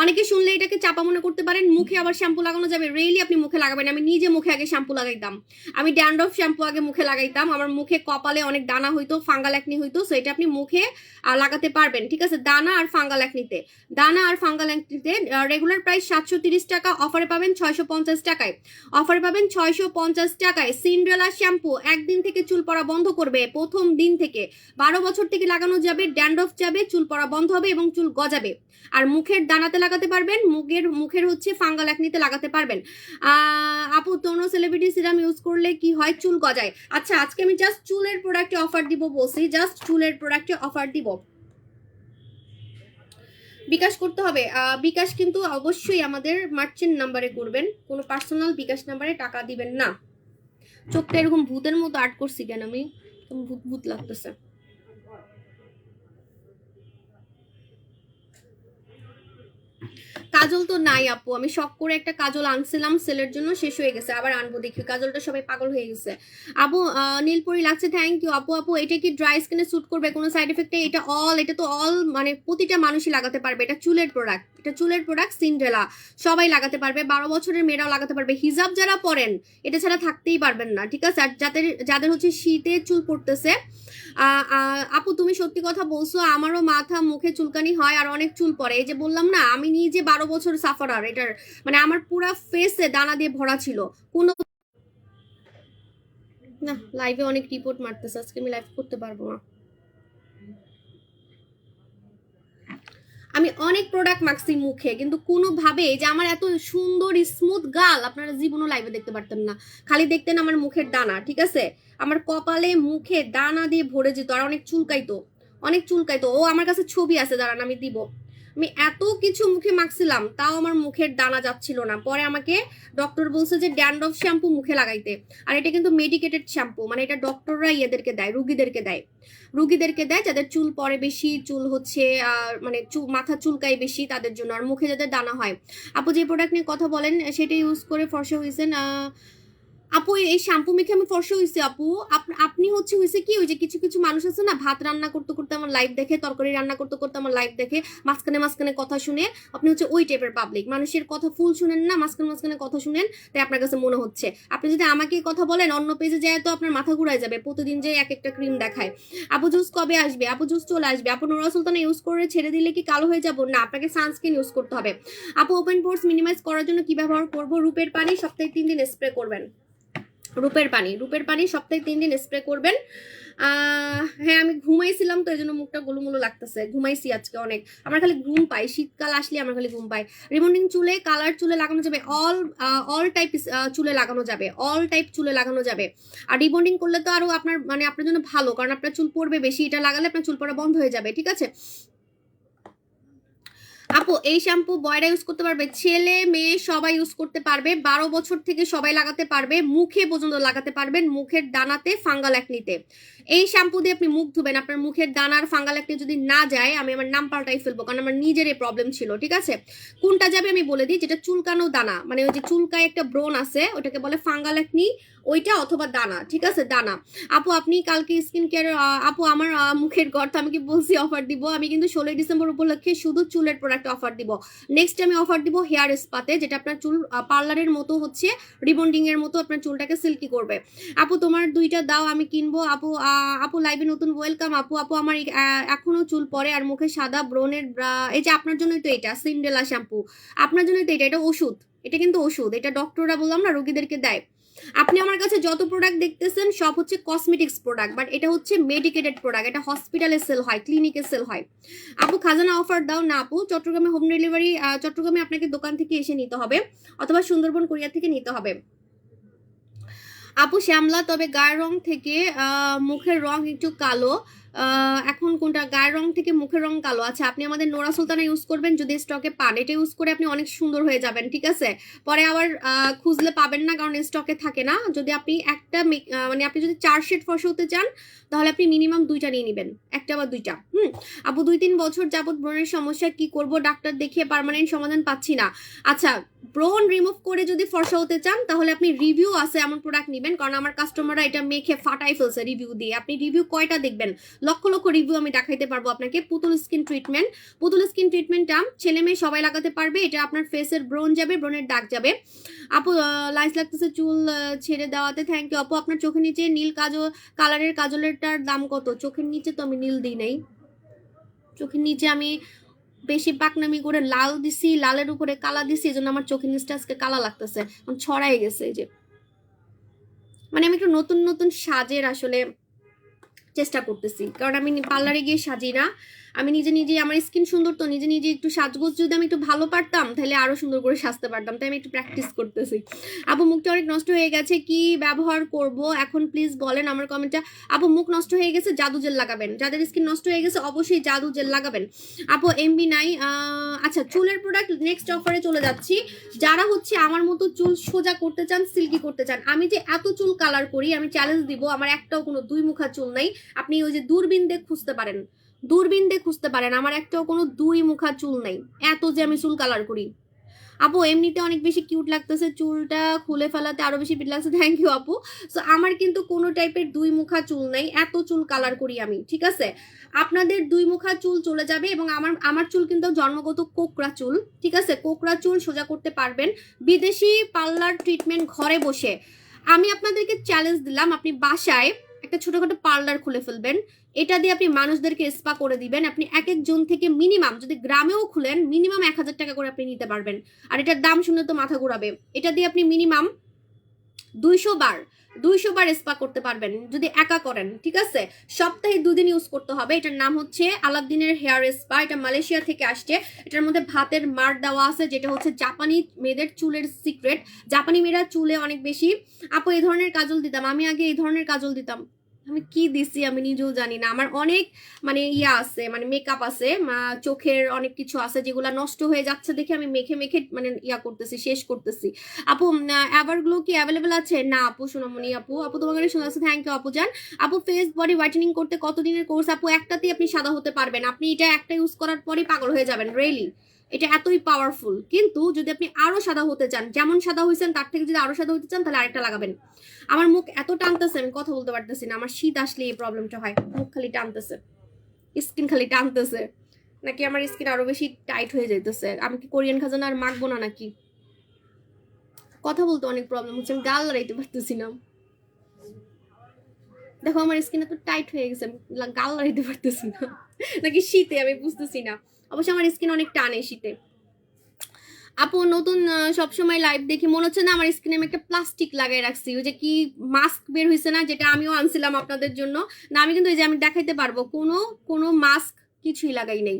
অনেকে শুনলে এটাকে চাপা মনে করতে পারেন, মুখে আবার শ্যাম্পু লাগানো যাবে, রিয়েলি আপনি মুখে লাগাবেন। আমি নিজে মুখে আগে শ্যাম্পু লাগাইতাম, আমি ড্যান্ড্রফ শ্যাম্পু আগে মুখে লাগাইতাম, আমার মুখে কপালে অনেক দানা হইতো, ফাঙ্গাল একনি হইতো। সো এটা আপনি মুখে লাগাতে পারবেন, ঠিক আছে? দানা আর ফাঙ্গাল একনিতে, দানা আর ফাঙ্গাল একনিতে রেগুলার প্রাইস 730 টাকা, অফারে পাবেন 650 টাকায়, অফারে পাবেন 650 টাকায়। সিন্ড্রেলা শ্যাম্পু একদিন থেকে চুল পড়া বন্ধ করবে, প্রথম দিন থেকে 12 বছর থেকে লাগানো যাবে, ড্যান্ড্রফ যাবে, চুল পড়া বন্ধ হবে এবং চুল গজাবে। আর মুখের দানাতে লাগাতে পারবেন, মুখের হচ্ছে ফাঙ্গাল একনিতে লাগাতে পারবেন। আপু তোনো সেলিব্রিটি সিরাম ইউজ করলে কি হয়, চুল গজায়? আচ্ছা আজকে আমি জাস্ট চুলের প্রোডাক্টে অফার দিব বলছি, জাস্ট চুলের প্রোডাক্টে অফার দিব। বিকাশ করতে হবে, বিকাশ কিন্তু অবশ্যই আমাদের মার্চেন্ট নাম্বারে করবেন, কোনো পার্সোনাল বিকাশ নাম্বারে টাকা দিবেন না। চোখটা এরকম ভূতের মতো আর্ট করছি কেন আমি, ভূত ভূত লাগতেছে। কাজল তো নাই আপু, আমি শখ করে একটা কাজল আনছিলাম সেলের জন্য, শেষ হয়ে গেছে, আবার আনবো দেখি। কাজলটা সবাই পাগল হয়ে গেছে। আপু নীলপরি লাগছে, থ্যাংক ইউ আপু। আপু এটা কি ড্রাই স্কিনে স্যুট করবে, কোনো সাইড এফেক্ট নেই? এটা তো অল মানে প্রতিটা মানুষই লাগাতে পারবে, এটা চুলের প্রোডাক্ট, এটা চুলের প্রোডাক্ট সিন্ড্রেলা, সবাই লাগাতে পারবে, 12 বছরের মেয়েরাও লাগাতে পারবে। হিজাব যারা পরেন এটা ছাড়া থাকতেই পারবেন না, ঠিক আছে? আর যাদের হচ্ছে শীতে চুল পড়তেছে, আপু তুমি সত্যি কথা বলছো, আমারও মাথা মুখে চুলকানি হয় আর অনেক চুল পড়ে। এই যে বললাম না, আমি নিজে 12 বছর সাফারার, এটার মানে আমার পুরা ফেসে দানা দিয়ে ভরা ছিল। কোনো না, লাইভে অনেক রিপোর্ট মারতেছে, আজকে আমি লাইভ করতে পারবো না। আমি অনেক প্রোডাক্ট মাখছি মুখে, কিন্তু কোনোভাবে যে আমার এত সুন্দর স্মুথ গাল আপনারা জীবনও লাইভে দেখতে পারতেন না, খালি দেখতেন আমার মুখের দানা, ঠিক আছে? আমার কপালে মুখে দানা দিয়ে ভরে যেত আর অনেক চুলকাইতো, অনেক চুলকাইতো। ও আমার কাছে ছবি আছে, দাঁড়ান আমি দিব। আমি এত কিছু মুখে মাখছিলাম তাও আমার মুখের দানা যাচ্ছিল না। পরে আমাকে ডক্টর বলছে যে ড্যান্ড্রফ শ্যাম্পু মুখে লাগাইতে, আর এটা কিন্তু মেডিকেটেড শ্যাম্পু, মানে এটা ডক্টররা ইয়েদেরকে দেয়, রুগীদেরকে দেয় যাদের চুল পড়ে বেশি, চুল হচ্ছে মানে মাথা চুলকায় বেশি তাদের জন্য, আর মুখে যাদের দানা হয়। আপু যে প্রোডাক্ট নিয়ে কথা বলেন সেটা ইউজ করে ফর্সা হয়েছেন? আপু এই শ্যাম্পু মেখে আমি ফর্সা হয়েছি আপু। আপনি হচ্ছে হয়েছে কি, ওই যে কিছু কিছু মানুষ আছে না, ভাত রান্না করতে করতে আমার লাইভ দেখে, তরকারি রান্না করতে করতে আমার লাইভ দেখে, মাঝখানে মাঝখানে কথা শুনে, আপনি হচ্ছে ওই টাইপের পাবলিক, মানুষের কথা ফুল শুনেন না, মাঝখানে মাঝখানে কথা শুনেন, তাই আপনার কাছে মনে হচ্ছে। আপনি যদি আমাকে কথা বলেন অন্য পেজে যায় তো আপনার মাথা ঘুরায় যাবে, প্রতিদিন যে এক একটা ক্রিম দেখায়। আপু জুস কবে আসবে? আপু জুস চলে আসবে। আপু নোরা সুলতানা ইউজ করে ছেড়ে দিলে কি কালো হয়ে যাবো? না, আপনাকে সানস্ক্রিন ইউজ করতে হবে। আপু ওপেন পোর্স মিনিমাইজ করার জন্য কি ব্যবহার করবো? রূপের পানি সপ্তাহে 3 দিন স্প্রে করবেন। রূপের পানি সপ্তাহে 3 দিন স্প্রে করবেন। হ্যাঁ আমি ঘুমাইছিলাম তো এই জন্য মুখটা গোলুমোলু লাগতেছে, ঘুমাইছি আজকে অনেক, আমার খালি ঘুম পাই, শীতকাল আসলে আমার খালি ঘুম পাই। রিবন্ডিং চুলে, কালার চুলে লাগানো যাবে, অল টাইপ চুলে লাগানো যাবে, অল টাইপ চুলে লাগানো যাবে। আর রিবন্ডিং করলে তো আরো আপনার মানে আপনার জন্য ভালো, কারণ আপনার চুল পড়বে বেশি, এটা লাগালে আপনার চুল পড়া বন্ধ হয়ে যাবে, ঠিক আছে। আপু এই শ্যাম্পু বয়রা ইউজ করতে পারবে, ছেলে মেয়ে সবাই ইউজ করতে পারবে, 12 বছর থেকে সবাই লাগাতে পারবে, মুখে পর্যন্ত লাগাতে পারবেন, মুখের দানাতে, ফাঙ্গাল একনিতে। এই শ্যাম্পু দিয়ে আপনি মুখ ধুবেন, আপনার মুখের দানার ফাঙ্গাল একনি যদি না যায় আমি আমার নাম পাল্টাই ফেলবো, কারণ আমার নিজের এই প্রবলেম ছিল, ঠিক আছে। কোনটা যাবে আমি বলে দিই, যেটা চুলকানো দানা, মানে ওই যে চুলকায় একটা ব্রণ আছে ওটাকে বলে ফাঙ্গাল একনি, ওইটা অথবা দানা, ঠিক আছে, দানা। আপু আপনি কালকে স্কিন কেয়ার, আপু আমার মুখের গর্ত আমি কি বলছি অফার দিব, আমি কিন্তু 16 ডিসেম্বর উপলক্ষে শুধু চুলের প্রোডাক্ট অফার দিব। নেক্সট আমি অফার দিব হেয়ার স্পাতে, যেটা আপনার চুল পার্লারের মতো হচ্ছে রিবন্ডিং এর মতো আপনার চুলটাকে সিল্কি করবে। আপু তোমার 2টা দাও আমি কিনবো। আপু আপু লাইভে নতুন ওয়েলকাম। আপু আপু আমার এখনো চুল পড়ে আর মুখে সাদা ব্রণের, এই যে আপনার জন্যই তো এটা সিন্ডেলা শ্যাম্পু, আপনার জন্যই তো এটা ওষুধ, এটা কিন্তু ওষুধ, এটা ডক্টররা বললাম না রোগীদেরকে দেয়। আপনি আমার কাছে যত প্রোডাক্ট দেখতেছেন সব হচ্ছে কসমেটিক্স প্রোডাক্ট, বাট এটা হচ্ছে মেডিকেটেড প্রোডাক্ট, এটা হসপিটালে সেল হয়, ক্লিনিকে সেল হয়। আপু খাজানা অফার দাও না আপু, চট্টগ্রামে হোম ডেলিভারি, চট্টগ্রামে আপনাকে দোকান থেকে এসে নিতে হবে অথবা সুন্দরবন কুরিয়ার থেকে নিতে হবে। আপু শ্যামলা, তবে গায়ের রং থেকে মুখের রং একটু কালো, এখন কোনটা, গায়ের রং থেকে মুখের রং কালো, আচ্ছা আপনি আমাদের নোরা সুলতানা ইউজ করবেন যদি স্টকে পান, এটা ইউজ করে আপনি অনেক সুন্দর হয়ে যাবেন, ঠিক আছে। পরে আবার খুঁজলে পাবেন না, কারণ স্টকে থাকে না। যদি আপনি একটা মানে আপনি যদি 4 শেড ফর্সা হতে চান তাহলে আপনি মিনিমাম 2টা নিয়ে নেবেন, একটা বা 2টা। আপু 2-3 বছর যাবত ব্রণের সমস্যা, কি করব, ডাক্তার দেখিয়ে পার্মানেন্ট সমাধান পাচ্ছি না। আচ্ছা ব্রণ রিমুভ করে যদি ফর্সা হতে চান তাহলে আপনি রিভিউ আছে এমন প্রোডাক্ট নেবেন, কারণ আমার কাস্টমাররা এটা মেখে ফাটাই ফেলছে রিভিউ দিয়ে। আপনি রিভিউ কয়টা দেখবেন, লক্ষ লক্ষ রিভিউ আমি দেখাইতে পারবো আপনাকে। পুতুল স্কিন ট্রিটমেন্ট, পুতুল স্কিন ট্রিটমেন্টটা ছেলে মেয়ে সবাই লাগাতে পারবে, এটা আপনার ফেসের ব্রণ যাবে, ব্রণের দাগ যাবে। আপু লাইস লাগতেছে চুল ছেড়ে দেওয়াতে, থ্যাংক ইউ। আপু আপনার চোখের নিচে নীল কালারের কাজলেরটার দাম কত? চোখের নিচে তো আমি নীল দিই নাই, চোখের নিচে আমি বেশি পাকনামি করে লাল দিছি, লালের উপরে কালা দিছি, এই জন্য আমার চোখের নিচটা আজকে কালা লাগতেছে, ছড়াই গেছে। এই যে মানে আমি একটু নতুন নতুন সাজের আসলে চেষ্টা করতেছি, কারণ আমি পার্লারে গিয়ে সাজি না, আমি নিজে নিজে, আমার স্কিন সুন্দর তো নিজে নিজে একটু সাজগোজ যদি আমি একটু ভালো পারতাম তাহলে আরো সুন্দর করে সাজতে পারতাম, তাই আমি একটু প্র্যাকটিস করতেছি। আপু মুখটা অনেক নষ্ট হয়ে গেছে, কি ব্যবহার করব এখন প্লিজ বলেন আমার কমেন্টটা। আপু মুখ নষ্ট হয়ে গেছে জাদু জেল লাগাবেন, যাদের স্কিন নষ্ট হয়ে গেছে অবশ্যই জাদু জেল লাগাবেন। আপু এমবি নাই, আচ্ছা চুলের প্রোডাক্ট নেক্সট অফারে চলে যাচ্ছি। যারা হচ্ছে আমার মতো চুল সোজা করতে চান, সিল্কি করতে চান, আমি যে এত চুল কালার করি, আমি চ্যালেঞ্জ দিব আমার একটাও কোনো 2 মুখা চুল নাই। আপনি ওই যে দূরবীন দিয়ে খুঁজতে পারেন, দূরবীন দিয়ে খুঁজতে পারেন, আমার একটাও কোনো 2 মুখা চুল নাই, এত যে আমি চুল কালার করি। আপু এমনিতে অনেক বেশি কিউট লাগতেছে, চুলটা খুলে ফেলাতে আরো বেশি পিট লাগছে, থ্যাংক ইউ আপু। সো আমার কিন্তু কোনো টাইপের 2 মুখা চুল নাই, এত চুল কালার করি আমি, ঠিক আছে। আপনাদের 2 মুখা চুল চলে যাবে, এবং আমার চুল কিন্তু জন্মগত কোকড়া চুল, ঠিক আছে, কোকড়া চুল সোজা করতে পারবেন বিদেশি পার্লার ট্রিটমেন্ট ঘরে বসে। আমি আপনাদেরকে চ্যালেঞ্জ দিলাম, আপনি বাসায় একটা ছোটখাটো পার্লার খুলে ফেলবেন, এটা দিয়ে আপনি মানুষদেরকে স্পা করে দিবেন। আপনি এক একজন থেকে মিনিমাম, যদি গ্রামেও খুলেন মিনিমাম 1000 টাকা করে আপনি নিতে পারবেন। আর এটার দাম শুনে তো মাথা ঘোরাবে, এটা দিয়ে আপনি মিনিমাম 200 বার স্পা করতে পারবেন যদি একা করেন, ঠিক আছে। সপ্তাহে 2 দিন ইউজ করতে হবে। এটার নাম হচ্ছে আলাদ্দিনের হেয়ার স্পা, এটা মালয়েশিয়া থেকে আসছে। এটার মধ্যে ভাতের মার দেওয়া আছে, যেটা হচ্ছে জাপানি মেয়েদের চুলের সিক্রেট। জাপানি মেয়েরা চুলে অনেক বেশি, আপু এই ধরনের কাজল দিতাম, আমি আগে এই ধরনের কাজল দিতাম, আমি কি দিছি আমি নিজেও জানি না। আমার অনেক মানে ইয়া আছে, মানে মেকআপ আছে, চোখের অনেক কিছু আছে যেগুলা নষ্ট হয়ে যাচ্ছে দেখে আমি মেখে মেখে মানে ইয়া করতেছি, শেষ করতেছি। আপু এভারগ্লো কি অ্যাভেলেবেল আছে? না আপু, সোনামণি আপু, আপু তোমাকে অনেক সুন্দর আছে, থ্যাংক ইউ আপু জান। আপু ফেস বডি হোয়াইটেনিং করতে কতদিনের কোর্স? আপু একটাতেই আপনি সাদা হতে পারবেন, আপনি এটা একটা ইউজ করার পরই পাগল হয়ে যাবেন, রিয়েলি এটা এতই পাওয়ারফুল। কিন্তু যদি আপনি আরো সাদা হতে চান, যেমন সাদা হয়েছেন তার থেকে যদি আরো সাদা হতে চান তাহলে আরেকটা লাগাবেন। আমার মুখ এত টানতেছে আমি কথা বলতে পারতেছি না, আমার শীত আসলে এই প্রবলেমটা হয়, মুখ খালি টানতেছে, স্কিন খালি টানতেছে, নাকি আমার স্কিন আরো বেশি টাইট হয়ে যাইতেছে, আমি কি কোরিয়ান খাজানা আর মাখবো না নাকি? কথা বলতে অনেক প্রবলেম হচ্ছে, আমি গাল লড়াইতে পারতেছি না। দেখো আমার স্কিন এত টাইট হয়ে গেছে, গাল লড়াইতে পারতেছি না, নাকি শীতে আমি বুঝতেছি না। অবশ্য আমার স্কিন অনেক টানে শীতে। আপু নতুন সবসময় লাইভ দেখি মনে হচ্ছে না আমার স্কিনে আমি একটা প্লাস্টিক লাগাই রাখছি, ওই যে কি মাস্ক বের হয়েছে না, যেটা আমিও আনছিলাম আপনাদের জন্য। না আমি কিন্তু এই যে আমি দেখাইতে পারবো কোনো কোনো মাস্ক কিছুই লাগাই নেই।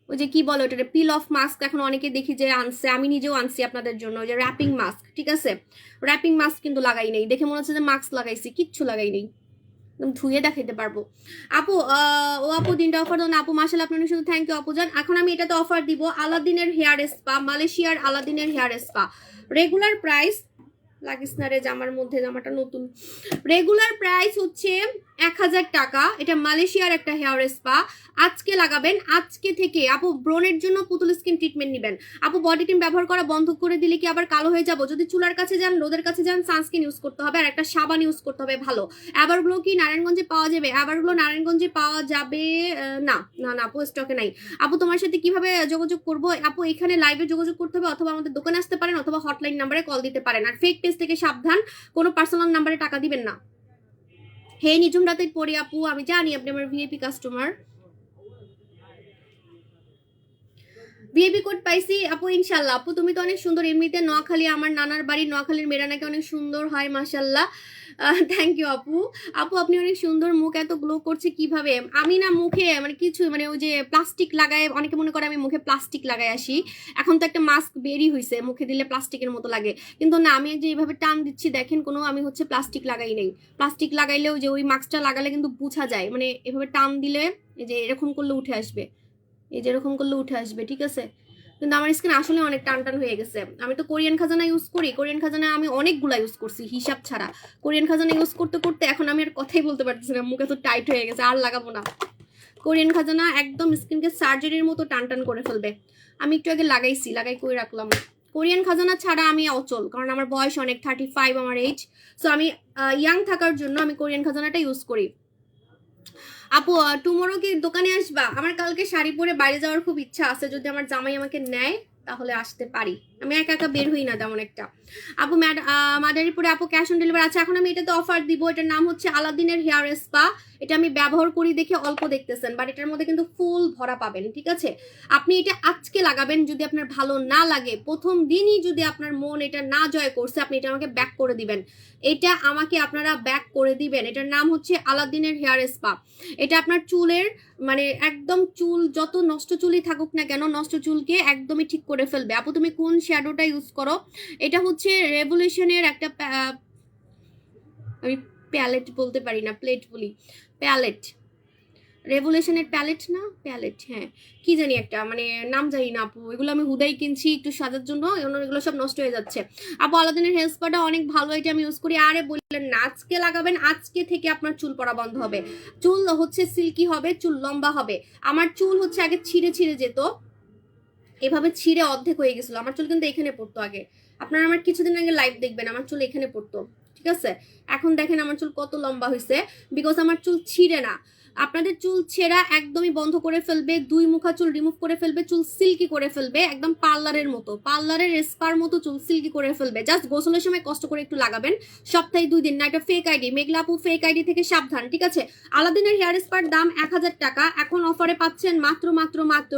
ওই যে কি বলে ওটা, পিল অফ মাস্ক এখন অনেকে দেখি যে আনছে, আমি নিজেও আনছি আপনাদের জন্য, ওই যে র্যাপিং মাস্ক, ঠিক আছে, র্যাপিং মাস্ক কিন্তু লাগাই নেই, দেখে মনে হচ্ছে যে মাস্ক লাগাইছি, কিচ্ছু লাগাই নেই, ধুয়ে দেখাইতে পারবো। আপু ও আপু দিনটা অফার দেন আপু, মাশাআল্লাহ আপনার শুধু থ্যাংক ইউ আপু জান। এখন আমি এটাতে অফার দিব, আলাদিনের হেয়ার স্পা, মালয়েশিয়ার আলাদিনের হেয়ার স্পা। রেগুলার প্রাইস, লাগিস না রে জামার মধ্যে, জামাটা নতুন। রেগুলার প্রাইস হচ্ছে 1000 টাকা। এটা মালয়েশিয়ার একটা হেয়ার স্পা। আজকে লাগাবেন, আজকে থেকে আপু ব্রণের জন্য পুতুল স্কিন ট্রিটমেন্ট নেবেন। আপু বডি ক্রিম ব্যবহার করা বন্ধ করে দিলে কি আবার কালো হয়ে যাব? যদি চুলার কাছে যান, রোদের কাছে যান, সানস্ক্রিন ইউজ করতে হবে আর একটা সাবান ইউজ করতে হবে ভালো। এভারগ্লো কি নারায়ণগঞ্জে পাওয়া যাবে? এভারগ্লো নারায়ণগঞ্জে পাওয়া যাবে না, না না আপু স্টকে নাই। আপু তোমার সাথে কিভাবে যোগাযোগ করব? আপু এখানে লাইভে যোগাযোগ করতে হবে, অথবা আমাদের দোকানে আসতে পারেন, অথবা হটলাইন নাম্বারে কল দিতে পারেন। আর ফেক পেজ থেকে সাবধান, কোনো পার্সোনাল নাম্বারে টাকা দিবেন না। হে নিঝুম রাতে পড়ি আপু, আমি জানি আপনি আমার ভিআইপি কাস্টমার। ভিআইপি কোড পাইছি আপু ইনশাল্লাহ। আপু তুমি তো অনেক সুন্দর, এমনিতে নোয়াখালী, আমার নানার বাড়ি নোয়াখালীর, মেয়েরা নাকি অনেক সুন্দর হয় মাশাল্লাহ। থ্যাংক ইউ আপু। আপু আপনি অনেক সুন্দর, মুখ এত গ্লো করছে কিভাবে? আমি না মুখে মানে কিছু মানে ওই যে প্লাস্টিক লাগায়, অনেকে মনে করে আমি মুখে প্লাস্টিক লাগাই আসি। এখন তো একটা মাস্ক বেরই হয়েছে, মুখে দিলে প্লাস্টিকের মতো লাগে, কিন্তু না আমি যে এইভাবে টান দিচ্ছি দেখেন, কোনো আমি হচ্ছে প্লাস্টিক লাগাই নেই। প্লাস্টিক লাগাইলেও যে ওই মাস্কটা লাগালে কিন্তু বোঝা যায়, মানে এভাবে টান দিলে এই যে এরকম করলে উঠে আসবে, এই যে এরকম করলে উঠে আসবে, ঠিক আছে। কিন্তু আমার স্কিন আসলে অনেক টান টান হয়ে গেছে। আমি তো কোরিয়ান খাজানা ইউজ করি, কোরিয়ান খাজানা আমি অনেকগুলা ইউজ করছি হিসাব ছাড়া। কোরিয়ান খাজানা ইউজ করতে করতে এখন আমি আর কথাই বলতে পারতেছি না, মুখে তো টাইট হয়ে গেছে, আর লাগাবো না। কোরিয়ান খাজানা একদম স্কিনকে সার্জারির মতো টান টান করে ফেলবে। আমি একটু আগে লাগাইছি, লাগাই করে রাখলাম। কোরিয়ান খাজানা ছাড়া আমি অচল, কারণ আমার বয়স অনেক, 35 আমার এজ। সো আমি ইয়াং থাকার জন্য আমি কোরিয়ান খাজানাটা ইউজ করি। আপু টুমোরো কি দোকানে আসবা? আমার কালকে শাড়ি পরে বাইরে যাওয়ার খুব ইচ্ছা আছে, যদি আমার জামাই আমাকে নেয় তাহলে আসতে পারি, আমি একা একা বের হই না তেমন একটা। আপু মাদারীপুরে আপু ক্যাশ অন ডেলিভারি আছে। এখন আমি এটাতে অফার দিব, এটার নাম হচ্ছে আলাদিনের হেয়ার স্পা। এটা আমি ব্যবহার করি দেখে অল্প দেখতেছেন, বাট এটার মধ্যে কিন্তু ফুল ভরা পাবেন, ঠিক আছে। আপনি এটা আজকে লাগাবেন, যদি আপনার ভালো না লাগে, প্রথম দিনই যদি আপনার মন এটা না জয় করছে, আপনি এটা আমাকে ব্যাক করে দিবেন। এটা আমাকে আপনারা ব্যাক করে দিবেন। এটার নাম হচ্ছে আলাদিনের হেয়ার স্পা। এটা আপনার চুলের মানে একদম চুল যত নষ্ট চুলই থাকুক না কেন, নষ্ট চুলকে একদমই ঠিক করে ফেলবে। আপু তুমি কোন শ্যাডোটা ইউজ করো? এটা হচ্ছে রেভলিউশনের একটা আমি প্যালেট বলতে পারি না, প্লেট বলি, প্যালেট, রেভলিউশনের প্যালেট না প্যালেট, হ্যাঁ কি জানি একটা মানে নাম জানি না আপু, এগুলো আমি হুদাই কিনছি একটু সাজার জন্য, এগুলো সব নষ্ট হয়ে যাচ্ছে। আপু আলাদিনের হেয়ার স্পাটা অনেক ভালো, এটা আমি ইউজ করি। আরে বললেন না আজকে লাগাবেন, আজকে থেকে আপনার চুল পড়া বন্ধ হবে, চুল হচ্ছে সিল্কি হবে, চুল লম্বা হবে। আমার চুল হচ্ছে আগে ছিঁড়ে ছিঁড়ে যেত, এভাবে ছিঁড়ে অর্ধেক হয়ে গেছিল আমার চুল, কিন্তু এখানে পড়তো আগে। আপনারা আমার কিছুদিন আগে লাইভ দেখবেন, আমার চুল এখানে পড়তো, ঠিক আছে। এখন দেখেন আমার চুল কত লম্বা হয়েছে, বিকজ আমার চুল ছিঁড়ে না। আপনাদের চুল ছেঁড়া একদমই বন্ধ করে ফেলবে, দুই মুখা চুল রিমুভ করে ফেলবে, চুল সিল্কি করে ফেলবে, একদম পার্লারের মতো, পার্লারের স্পার মতো চুল সিল্কি করে ফেলবে। জাস্ট গোসলের সময় কষ্ট করে একটু লাগাবেন, সপ্তাহে 2 দিন। না এটা ফেক আইডি, মেঘলা আপু ফেক আইডি থেকে সাবধান, ঠিক আছে। আলাদিনের হেয়ার স্পার দাম 1000 টাকা, এখন অফারে পাচ্ছেন মাত্র মাত্র মাত্র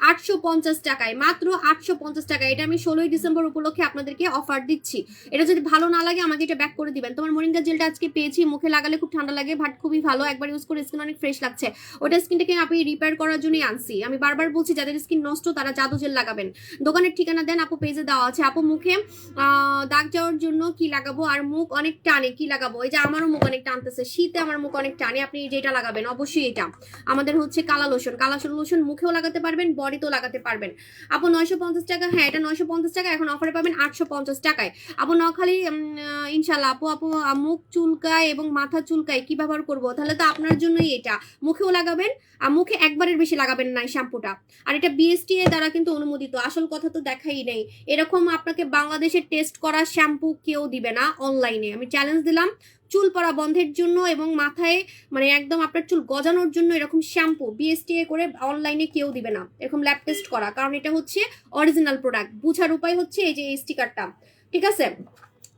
850 টাকায়, মাত্র 850 টাকায়। এটা আমি 16ই ডিসেম্বর উপলক্ষে আপনাদেরকে অফার দিচ্ছি। এটা যদি ভালো না লাগে আমাকে এটা ব্যাক করে দিবেন। তোমার মোরিঙ্গা জেলটা আজকে পেয়েছি, মুখে লাগালে খুব ঠান্ডা লাগে, বাট খুবই ভালো, একবার ইউজ করে স্কিন অনেক ফ্রেশ লাগছে। ওটা স্কিনটাকে আমি রিপেয়ার করার জন্যই আনছি। আমি বারবার বলছি যাদের স্কিন নষ্ট তারা জাদু জেল লাগাবেন। দোকানের ঠিকানা দেন, আপু পেজে দেওয়া আছে। আপু মুখে দাগ যাওয়ার জন্য কি লাগাবো? আর মুখ অনেক টানে কি লাগাবো? এই যে আমারও মুখ অনেক টানতেছে, শীতে আমার মুখ অনেক টানে, আপনি যেটা লাগাবেন অবশ্যই এটা আমাদের হচ্ছে কালা লোশন। কালা লোশন মুখেও লাগাতে পারবেন, বডিতেও লাগাতে পারবেন। আপু 950 টাকা, হ্যাঁ এটা 950 টাকা, এখন অফারে পাবেন 850 টাকায়। আপু নোয়াখালী ইনশাল্লাহ। আপু আপু মুখ চুলকায় এবং মাথা চুলকায়, কি ব্যবহার করবো? তাহলে তো আপনার জন্যই এটা, মুখেও লাগাবেন আর মুখে একবারের বেশি লাগাবেন না এই শ্যাম্পুটা। আর এটা বিএসটিআই দ্বারা কিন্তু অনুমোদিত, আসল কথা তো দেখাই নেই। এরকম আপনাকে বাংলাদেশে টেস্ট করা শ্যাম্পু কেউ দিবে না অনলাইনে, আমি চ্যালেঞ্জ দিলাম। চুল পড়া বন্ধের জন্য এবং মাথায় মানে একদম আপনার চুল গজানোর জন্য এরকম শ্যাম্পু বিএসটিআই করে অনলাইনে কেউ দিবে না, এরকম ল্যাব টেস্ট করা, কারণ এটা হচ্ছে অরিজিনাল প্রোডাক্ট। বুঝার উপায় হচ্ছে এই যে এই স্টিকারটা, ঠিক আছে।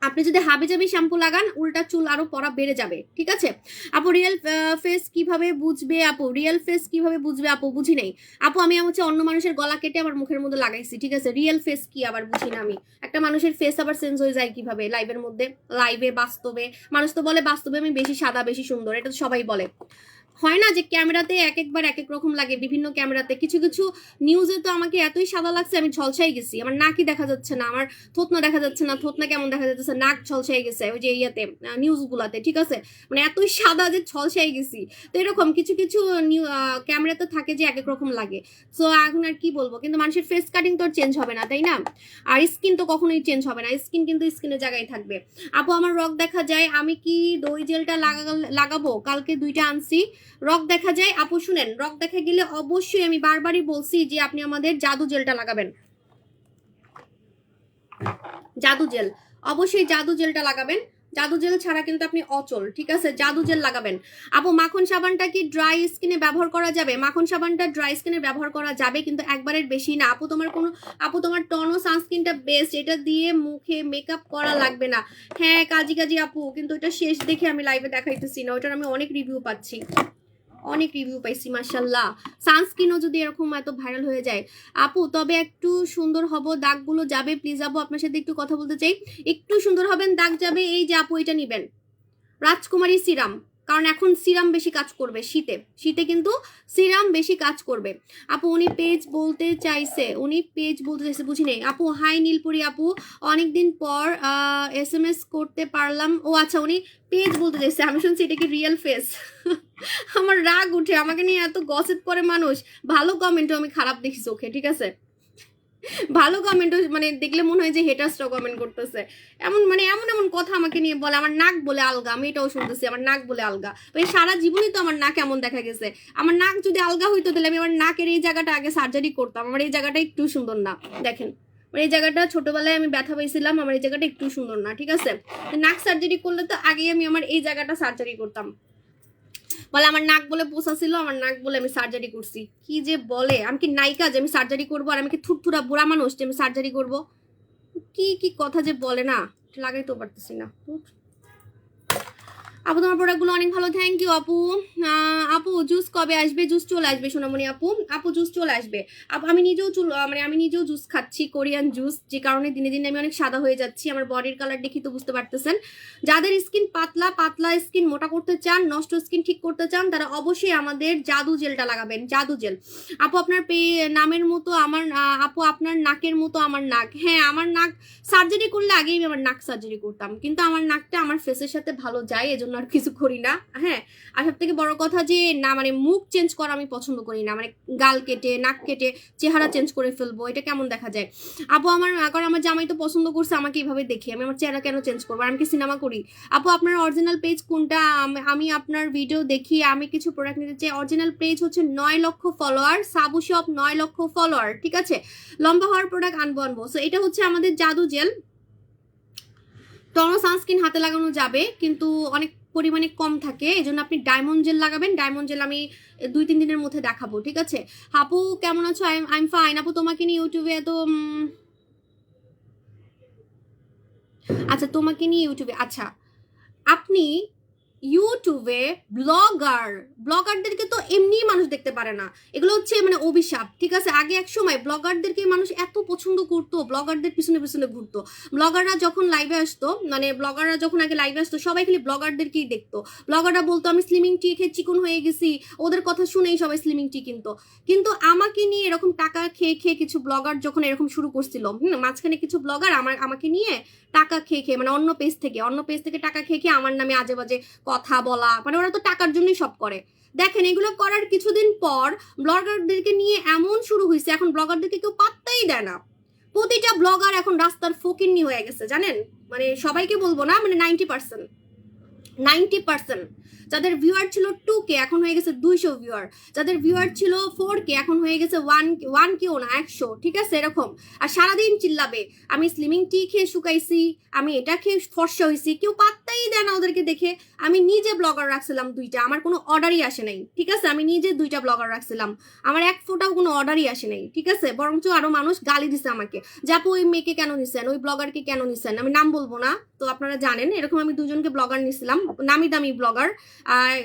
আপনি যদি হাবিজাবি শ্যাম্পু লাগান উল্টা চুল আরো পড়া বেড়ে যাবে, ঠিক আছে? আপু রিয়েল ফেস কিভাবে বুঝবে? আপু রিয়েল ফেস কিভাবে বুঝবে? আপু বুঝি নাই আপু, আমি হচ্ছে অন্য মানুষের গলা কেটে আমার মুখের মধ্যে লাগাইছি, ঠিক আছে? রিয়েল ফেস কি আবার বুঝি না আমি। একটা মানুষের ফেস আবার চেঞ্জ হয়ে যায় কিভাবে লাইভের মধ্যে? লাইভে বাস্তবে মানুষ তো বলে বাস্তবে আমি বেশি সাদা বেশি সুন্দর, এটা তো সবাই বলে। হয় না যে ক্যামেরাতে এক একবার এক এক রকম লাগে, বিভিন্ন ক্যামেরাতে কিছু কিছু নিউজে তো আমাকে এতই সাদা লাগছে আমি ঝলসাই গেছি, আমার নাকই দেখা যাচ্ছে না, আমার থতনা দেখা যাচ্ছে না, থতনা কেমন দেখা যাচ্ছে, নাক ঝলসাই গেছে ওই যে ইয়াতে নিউজ গুলাতে, ঠিক আছে? মানে এতই সাদা যে ঝলসাই গেছি। তো এরকম কিছু কিছু ক্যামেরাতে থাকে যে এক এক রকম লাগে। তো এখন আর কি বলবো, কিন্তু মানুষের ফেস কাটিং তো চেঞ্জ হবে না, তাই না? আর স্কিন তো কখনোই চেঞ্জ হবে না, স্কিন কিন্তু স্কিনের জায়গায় থাকবে। আপু আমার রক দেখা যায়, আমি কি দই জেলটা লাগাবো? কালকে 2টা আনছি, রক দেখা যায়। আপু শুনেন, রক দেখা গেলে অবশ্যই আমি বারবারই বলছি যে আপনি আমাদের জাদু জেলটা লাগাবেন, জাদু জেল, অবশ্যই জাদু জেলটা লাগাবেন। জাদু জেল ছাড়া কিন্তু আপনি অচল, ঠিক আছে? জাদু জেল লাগাবেন। আপু মাখন সাবানটা কি ড্রাই স্কিনে ব্যবহার করা যাবে? মাখন সাবানটা ড্রাই স্কিনে ব্যবহার করা যাবে, কিন্তু একবারের বেশি না। আপু তোমার টনো সানস্ক্রিনটা বেস্ট, এটা দিয়ে মুখে মেকআপ করা লাগবে না। হ্যাঁ কাজি কাজি আপু, কিন্তু এটা শেষ দেখে আমি লাইভে দেখাইতেছি না, ওটার আমি অনেক রিভিউ পাচ্ছি, অনেক রিভিউ পাইছি মাশাল্লাহ। সানস্ক্রিনও যদি এরকম এত ভাইরাল হয়ে যায়। আপু তবে একটু সুন্দর হব, দাগগুলো যাবে প্লিজ আপু, আপনার সাথে একটু কথা বলতে চাই। একটু সুন্দর হবেন, দাগ যাবে। এই যে আপু এটা নিবেন, রাজকুমারী সিরাম, কারণ এখন সিরাম বেশি কাজ করবে, শীতে শীতে কিন্তু সিরাম বেশি কাজ করবে। আপু উনি পেজ বলতে চাইছে, বুঝি নেই আপু। হাই নীলপুরি আপু, অনেকদিন পর SMS করতে পারলাম। ও আচ্ছা, উনি পেজ বলতে চাইছে, আমি শুনছি এটা কি রিয়েল ফেস। আমার রাগ উঠে, আমাকে নিয়ে এত গসিপ করে মানুষ, ভালো কমেন্টও আমি খারাপ দেখি চোখে, ঠিক আছে? ভালো কমেন্টও মানে দেখলে মনে হয় যে হেটার্সরাও কমেন্ট করতেছে, এমন মানে এমন এমন কথা আমাকে নিয়ে বলে। আমার নাক বলে আলগা, আমি এটাও শুনতেছি আমার নাক বলে আলগা। ওই সারা জীবনই তো আমার নাক এমন দেখা গেছে। আমার নাক যদি আলগা হইতো তাহলে আমি আমার নাকের এই জায়গাটা আগে সার্জারি করতাম। আমার এই জায়গাটা একটু সুন্দর না, দেখেন এই জায়গাটা ছোটবেলায় আমি ব্যথা পাইছিলাম, আমার এই জায়গাটা একটু সুন্দর না, ঠিক আছে? নাক সার্জারি করলে তো আগেই আমি আমার এই জায়গাটা সার্জারি করতাম। বলে আমার নাক বলে পোষা ছিল, আমার নাক বলে আমি সার্জারি করছি। কি যে বলে, আমি কি নায়িকা যে আমি সার্জারি করবো? আর আমি কি থুরথুরা বুড়া মানুষ যে আমি সার্জারি করবো? কি কি কথা যে বলে না, লাগাইতেও পারতেছি না। আপু তোমার প্রোডাক্টগুলো অনেক ভালো, থ্যাংক ইউ আপু। আপু জুস কবে আসবে? জুস চলে আসবে সোনামণি আপু, আপু জুস চলে আসবে। আপু আমি নিজেও জুস খাচ্ছি, কোরিয়ান জুস, যে কারণে দিনে দিনে আমি অনেক সাদা হয়ে যাচ্ছি। আমার বডির কালার দেখি তো বুঝতে পারতেছেন। যাদের স্কিন পাতলা স্কিন মোটা করতে চান, নষ্ট স্কিন ঠিক করতে চান, তারা অবশ্যই আমাদের জাদু জেলটা লাগাবেন, জাদু জেল। আপু আপনার নামের মতো আমার, আপু আপনার নাকের মতো আমার নাক। হ্যাঁ আমার নাক সার্জারি করলে আগেই আমি আমার নাক সার্জারি করতাম, কিন্তু আমার নাকটা আমার ফেসের সাথে ভালো যায়, এজন্য আর কিছু করি না। হ্যাঁ, আর সব থেকে বড় কথা যে না, মানে মুখ চেঞ্জ করা আমি পছন্দ করি না, মানে গাল কেটে নাক কেটে চেহারা চেঞ্জ করে ফেলবো, এটা কেমন দেখা যায়? আপু কারণ আমার জামাই তো পছন্দ করছে আমাকে এইভাবে দেখে, আমি আমার চেহারা কেন চেঞ্জ করবো? আমি কি সিনেমা করি? আপু আপনার অরিজিনাল পেজ কোনটা? আমি আপনার ভিডিও দেখি, আমি কিছু প্রোডাক্ট নিতে চাই। অরিজিনাল পেজ হচ্ছে 9 লক্ষ ফলোয়ার, সাবু শপ 9 লক্ষ ফলোয়ার, ঠিক আছে? লম্বা হওয়ার প্রোডাক্ট আনবো। সো এটা হচ্ছে আমাদের জাদু জেল। টনো সানস্ক্রিন হাতে লাগানো যাবে, কিন্তু অনেক পরিমাণে কম থাকে, এই জন্য আপনি ডায়মন্ড জেল লাগাবেন। ডায়মন্ড জেল আমি 2-3 দিনের মধ্যে দেখাবো, ঠিক আছে? আপু কেমন আছো? I am fine. আপু তোমাকে নিয়ে ইউটিউবে এত আচ্ছা, তোমাকে নিয়ে ইউটিউবে, আচ্ছা আপনি ইউটিউবে ব্লগারদেরকে তো এমনি মানুষ দেখতে পারে না, এগুলো হচ্ছে মানে অভিশাপ, ঠিক আছে? আগে এক সময় ব্লগারদেরকে মানুষ এত পছন্দ করতো, ব্লগারদের পিছনে পিছনে ঘুরতো। ব্লগাররা যখন লাইভে আসতো, মানে ব্লগাররা যখন আগে লাইভে আসতো, সবাই খালি ব্লগারদেরকেই দেখতো। ব্লগাররা বলতো আমি স্লিমিং টি খেয়ে চিকন হয়ে গেছি, ওদের কথা শুনেই সবাই স্লিমিং টি কিনতো। কিন্তু আমাকে নিয়ে এরকম টাকা খেয়ে খেয়ে কিছু ব্লগার যখন এরকম শুরু করছিল, মাঝখানে কিছু ব্লগার আমাকে নিয়ে টাকা খেয়ে খেয়ে, মানে অন্য পেজ থেকে টাকা খেয়ে খেয়ে আমার নামে আজে বাজে কথা বলা, মানে ওরা তো টাকার জন্যই সব করে। দেখেন এগুলো করার কিছুদিন পর ব্লগারদেরকে নিয়ে এমন শুরু হয়েছে, এখন ব্লগারদেরকে কেউ পাত্তাই দেয় না। প্রতিটা ব্লগার এখন রাস্তার ফকিন্নি হয়ে গেছে, জানেন? মানে সবাইকে বলবো না, মানে 90% যাদের ভিউয়ার ছিল 2K এখন হয়ে গেছে 200 ভিউয়ার, যাদের ভিউয়ার ছিল 4K এখন হয়ে গেছে 1K না 100, ঠিক আছে? এরকম। আর সারাদিন চিল্লাবে আমি স্লিমিং টি খেয়ে শুকাইছি, আমি এটা খেয়ে ফর্সা হয়েছি, কেউ পাত্তাই ভালোই দেয় না ওদেরকে দেখে। আমি নিজে ব্লগার রাখছিলাম 2টা, আমার কোনো অর্ডারই আসে নাই, ঠিক আছে? আমি নিজে 2টা ব্লগার রাখছিলাম, আমার এক ফোঁটাও কোনো অর্ডারই আসে নাই, ঠিক আছে? বরঞ্চ আরো মানুষ গালি দিছে আমাকে যে আপু ওই মেয়েকে কেন নিছেন, ওই ব্লগারকে কেন নিছেন। আমি নাম বলবো না, তো আপনারা জানেন এরকম আমি 2জনকে ব্লগার নিছিলাম, নামি দামি ব্লগার,